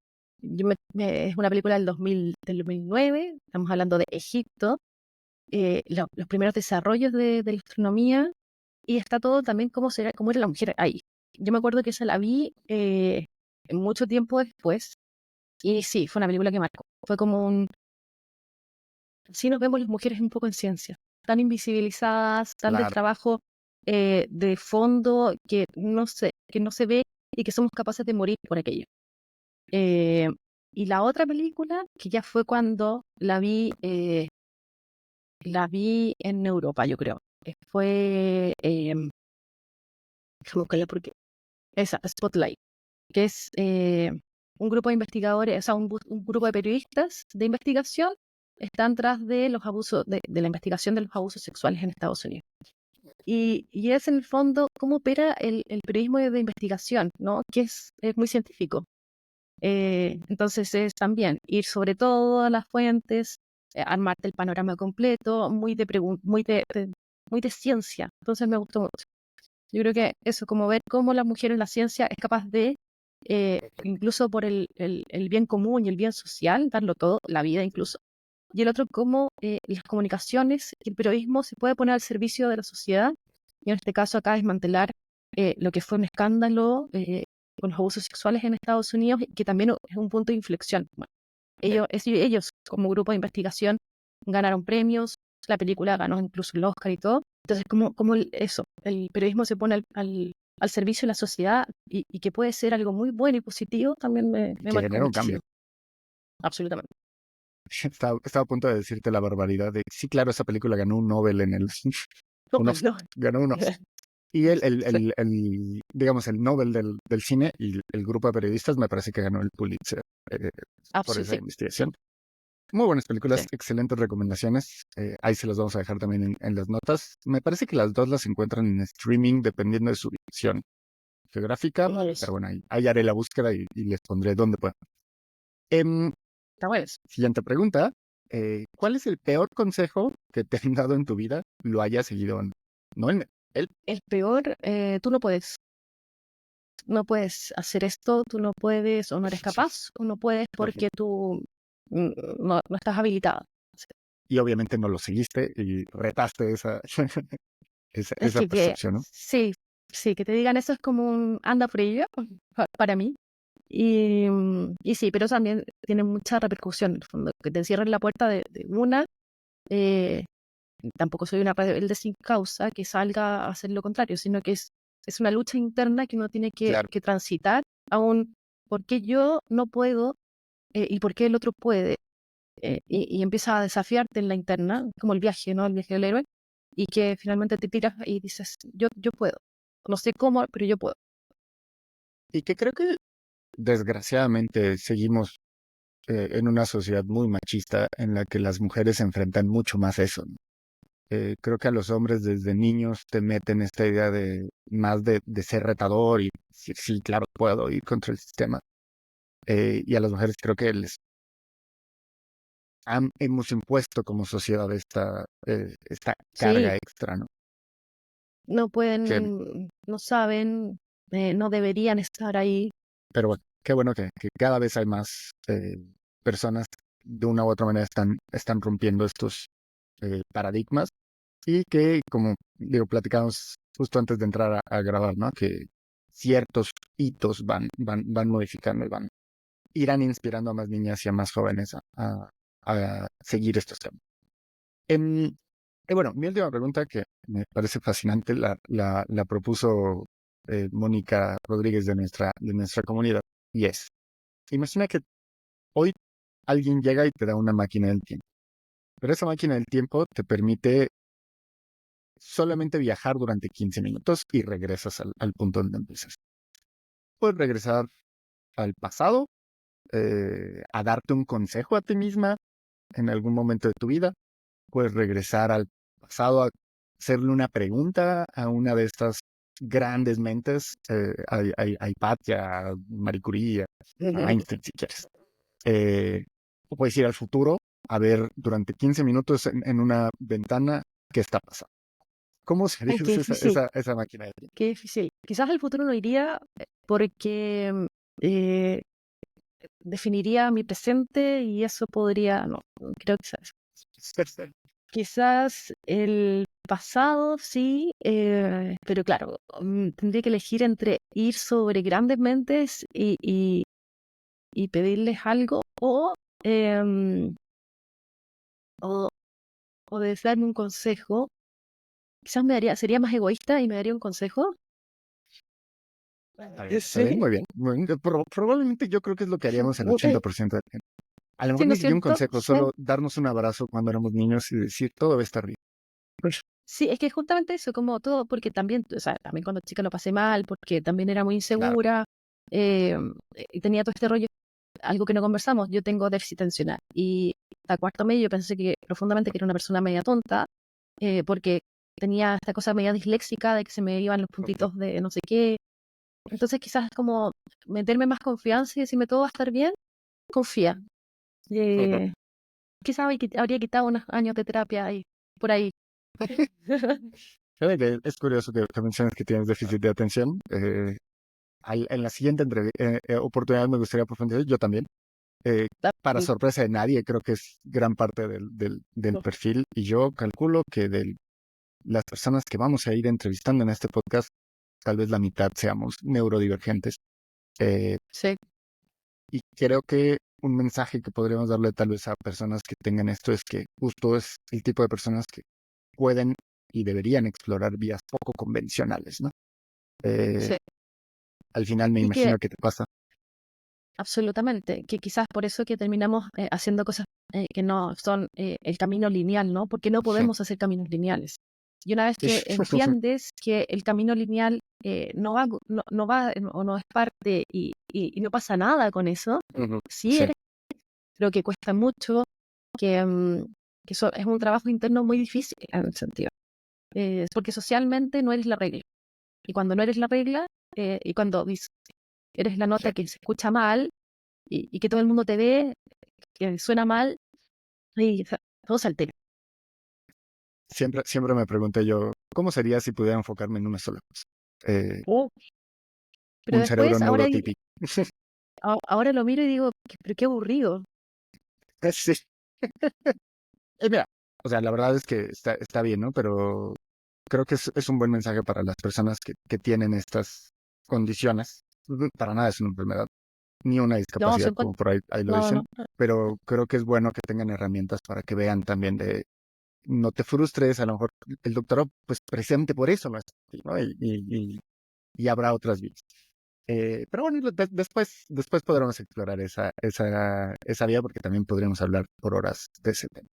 Es una película del 2009, estamos hablando de Egipto, los primeros desarrollos de la astronomía, y está todo también cómo era la mujer ahí. Yo me acuerdo que esa la vi mucho tiempo después, y sí, fue una película que marcó. Fue como sí nos vemos las mujeres un poco en ciencia, tan invisibilizadas, tan del Claro. trabajo de fondo que no se ve y que somos capaces de morir por aquello. Eh, y la otra película, que ya fue cuando la vi en Europa, yo creo. Fue, déjame buscarla porque, esa, Spotlight, que es un grupo de investigadores, o sea, un grupo de periodistas de investigación están tras de los abusos, de la investigación de los abusos sexuales en Estados Unidos. Y es en el fondo cómo opera el periodismo de investigación, ¿no? Que es muy científico. Entonces es también ir sobre todas las fuentes, armarte el panorama completo, muy de ciencia. Entonces me gustó mucho. Yo creo que eso, como ver cómo la mujer en la ciencia es capaz de, incluso por el bien común y el bien social, darlo todo, la vida incluso. Y el otro, cómo las comunicaciones y el periodismo se puede poner al servicio de la sociedad. Y en este caso acá desmantelar lo que fue un escándalo con los abusos sexuales en Estados Unidos, que también es un punto de inflexión. Bueno, ellos como grupo de investigación ganaron premios, la película ganó incluso el Oscar y todo. Entonces, como eso, el periodismo se pone al servicio de la sociedad y que puede ser algo muy bueno y positivo, también me Que marcó genera un muchísimo. cambio. Absolutamente. Estaba a punto de decirte la barbaridad de, sí, claro, esa película ganó un Nobel en el, No. ganó unos. Y Sí. digamos, el Nobel del cine y el grupo de periodistas me parece que ganó el Pulitzer eh, por esa Sí, investigación. Muy buenas películas, sí. excelentes recomendaciones. Ahí se las vamos a dejar también en las notas. Me parece que las dos las encuentran en streaming dependiendo de su ubicación geográfica, pero Eso. bueno, ahí haré la búsqueda y les pondré dónde puedan. Em, Está bueno eso. Siguiente pregunta. ¿Cuál es el peor consejo que te han dado en tu vida? Lo hayas seguido o no. No en él. El peor, tú no puedes hacer esto, tú no puedes o no eres capaz, o no puedes porque tú no estás habilitado. Y obviamente no lo seguiste y retaste Es esa que percepción, ¿no? sí, sí, que te digan eso es como un anda por ello para mí. Y sí, pero también tiene mucha repercusión, en el fondo, que te cierren la puerta de una. eh, Tampoco soy una rebelde sin causa que salga a hacer lo contrario, sino que es una lucha interna que uno tiene Claro. que transitar aún por qué yo no puedo y por qué el otro puede. Y empieza a desafiarte en la interna, como el viaje, ¿no? El viaje del héroe, y que finalmente te tiras y dices, yo puedo. No sé cómo, pero yo puedo. Y que creo que desgraciadamente seguimos en una sociedad muy machista en la que las mujeres se enfrentan mucho más eso, ¿no? Creo que a los hombres desde niños te meten esta idea de más de ser retador y decir, sí, claro, puedo ir contra el sistema. Y a las mujeres creo que les hemos impuesto como sociedad esta Sí, carga extra, ¿no? no Que, pueden, no saben, no deberían estar ahí. pero bueno, qué bueno que cada vez hay más personas de una u otra manera están rompiendo estos paradigmas y que, como digo, platicamos justo antes de entrar a grabar, ¿no? Que ciertos hitos van modificando y irán inspirando a más niñas y a más jóvenes a seguir estos temas. Em, y bueno, mi última pregunta, que me parece fascinante, la propuso Mónica Rodríguez de nuestra comunidad, y es, imagina que hoy alguien llega y te da una máquina del tiempo, pero esa máquina del tiempo te permite solamente viajar durante 15 minutos y regresas al punto donde empiezas. Puedes regresar al pasado, a darte un consejo a ti misma en algún momento de tu vida. Puedes regresar al pasado a hacerle una pregunta a una de estas grandes mentes, a Hipatia, a Marie Curie, a Einstein, si quieres. O puedes ir al futuro a ver durante 15 minutos en una ventana qué está pasando. ¿Cómo sería Ay, qué difícil, esa máquina de tiempo? qué difícil. Quizás el futuro no iría porque eh, definiría mi presente y eso podría, no, creo que quizás el pasado sí, pero claro, tendría que elegir entre ir sobre grandes mentes y pedirles algo em, o, o de darme un consejo. quizás sería más egoísta y me daría un consejo. Está bien, Sí, muy bien. Probablemente yo creo que es lo que haríamos el ok. 80% de la gente. A lo Sí, mejor ¿no ni es siquiera un cierto? consejo, Sí. solo darnos un abrazo cuando éramos niños y decir todo va a estar bien. Pues, Sí, es que justamente eso, como todo, porque también, o sea, también cuando chica lo pasé mal, porque también era muy claro. insegura, eh, y tenía todo este rollo, algo que no conversamos, yo tengo déficit atencional, y hasta cuarto medio yo pensé que profundamente que era una persona media tonta, porque tenía esta cosa media disléxica de que se me iban los puntitos de no sé qué, entonces quizás como meterme más confianza y decirme todo va a estar bien, confía. Eh, Quizás habría quitado unos años de terapia ahí, por ahí. Fíjate que es curioso que menciones que tienes déficit de atención. En la siguiente oportunidad me gustaría profundizar, yo también. Eh, para sorpresa de nadie, creo que es gran parte del perfil. Y yo calculo que de las personas que vamos a ir entrevistando en este podcast, tal vez la mitad seamos neurodivergentes. Eh, Sí. y creo que un mensaje que podríamos darle tal vez a personas que tengan esto es que justo es el tipo de personas que pueden y deberían explorar vías poco convencionales, ¿no? Eh, Sí. al final me Y que imagino que te pasa. absolutamente, que quizás por eso que terminamos haciendo cosas que no son el camino lineal, ¿no? Porque no podemos hacer caminos lineales. Y una vez que entiendes que el camino lineal no va o no es parte y no pasa nada con eso, Ujú. sí Sí, eres, creo que cuesta mucho, que, que eso es un trabajo interno muy difícil en el sentido. Porque socialmente no eres la regla. Y cuando no eres la regla, y cuando eres la sí. nota que se escucha mal, y que todo el mundo te ve, que suena mal, y todo se altera. Siempre me pregunté yo, ¿cómo sería si pudiera enfocarme en una sola cosa? Eh, Oh. Pero un cerebro después, neurotípico. ahora lo miro y digo, pero qué aburrido. Sí. Mira, o sea, la verdad es que está bien, ¿no? Pero creo que es un buen mensaje para las personas que tienen estas condiciones. Para nada es una enfermedad, ni una No, discapacidad, como por ahí lo no, dicen, no, no. pero creo que es bueno que tengan herramientas para que vean también de no te frustres, a lo mejor el doctorado, pues precisamente por eso no es así, ¿no? Y habrá otras vías. Pero bueno, después podremos explorar esa vía porque también podríamos hablar por horas de ese tema.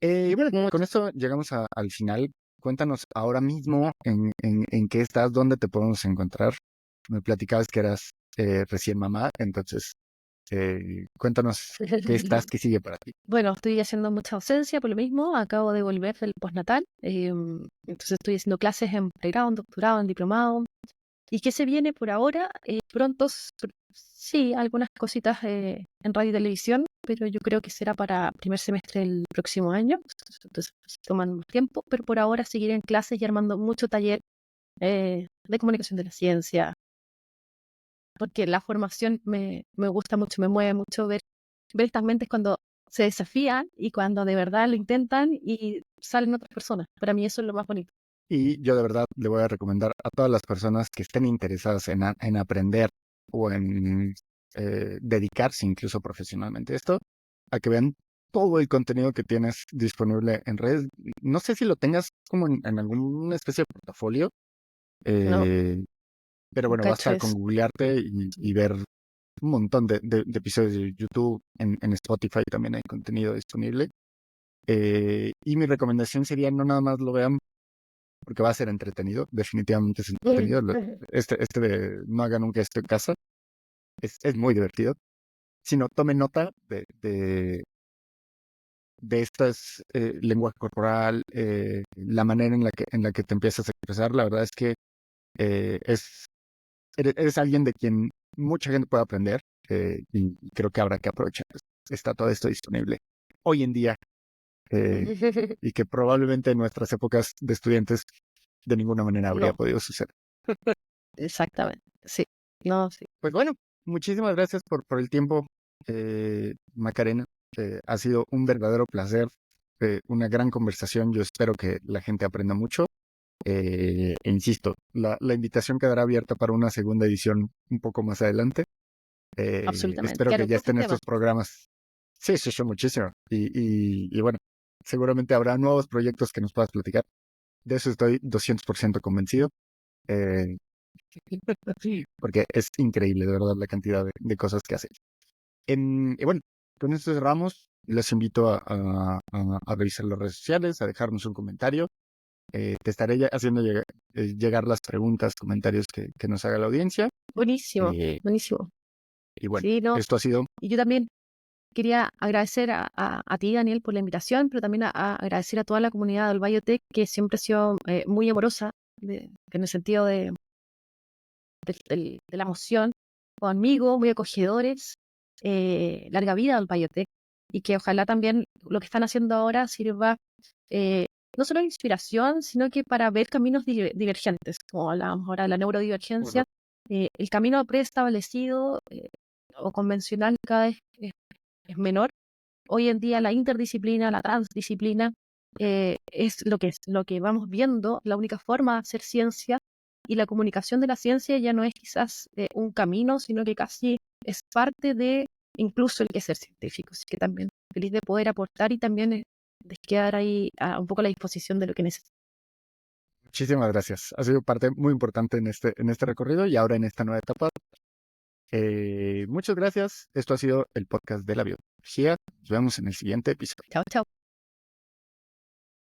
Y bueno, con esto llegamos al final. Cuéntanos ahora mismo en qué estás, dónde te podemos encontrar. Me platicabas que eras recién mamá, entonces cuéntanos qué estás, qué sigue para ti. Bueno, estoy haciendo mucha docencia por lo mismo. Acabo de volver del postnatal. Entonces estoy haciendo clases en pregrado, en doctorado, en diplomado. ¿Y qué se viene por ahora? Sí, algunas cositas en radio y televisión, pero yo creo que será para primer semestre del próximo año. Entonces toman más tiempo, pero por ahora seguiré en clases y armando mucho taller de comunicación de la ciencia, porque la formación me gusta mucho, me mueve mucho ver estas mentes cuando se desafían y cuando de verdad lo intentan y salen otras personas. Para mí eso es lo más bonito. Y yo de verdad le voy a recomendar a todas las personas que estén interesadas en aprender o en dedicarse incluso profesionalmente a esto, a que vean todo el contenido que tienes disponible en redes. No sé si lo tengas como en alguna especie de portafolio, No, eh, pero bueno, nunca he hecho basta con eso. googlearte y ver un montón de episodios de YouTube. En Spotify también hay contenido disponible. Y mi recomendación sería no nada más lo vean porque va a ser entretenido, definitivamente es entretenido. Este de no hagan nunca esto en casa es muy divertido, sino tomen nota de estas lenguaje corporal, la manera en la que te empiezas a expresar. La verdad es que es eres alguien de quien mucha gente puede aprender y creo que habrá que aprovechar. Está todo esto disponible hoy en día eh, y que probablemente en nuestras épocas de estudiantes de ninguna manera habría No, podido suceder. exactamente. Sí, no, sí. Pues bueno, muchísimas gracias por el tiempo, Macarena. Ha sido un verdadero placer, una gran conversación. Yo espero que la gente aprenda mucho. E insisto, la invitación quedará abierta para una segunda edición un poco más adelante. Absolutamente. Espero que Claro, ya todos estos estén temas. estos programas. Sí, sí, sí, muchísimo. Y bueno, seguramente habrá nuevos proyectos que nos puedas platicar. De eso estoy 200% convencido. eh, Porque es increíble, de verdad, la cantidad de cosas que hace. Y bueno, con esto cerramos. Les invito a revisar las redes sociales, a dejarnos un comentario. Te estaré haciendo llegar las preguntas, comentarios que nos haga la audiencia. Buenísimo, Eh, buenísimo. y bueno, Sí, no. esto ha sido Y yo también quería agradecer a ti, Daniel, por la invitación, pero también a agradecer a toda la comunidad del Biotech, que siempre ha sido muy amorosa en el sentido de la emoción, conmigo, muy acogedores. Larga vida al Biotech, y que ojalá también lo que están haciendo ahora sirva no solo de inspiración, sino que para ver caminos divergentes, como hablábamos ahora de la neurodivergencia. El camino preestablecido o convencional cada vez es menor. Hoy en día la interdisciplina, la transdisciplina, es lo que vamos viendo, la única forma de hacer ciencia, y la comunicación de la ciencia ya no es quizás un camino, sino que casi es parte de incluso el que ser científico. Así que también feliz de poder aportar y también de quedar ahí un poco a la disposición de lo que necesite. Muchísimas gracias. Ha sido parte muy importante en este recorrido y ahora en esta nueva etapa. Muchas gracias. Esto ha sido el podcast de la biología. Nos vemos en el siguiente episodio. Chao, chao.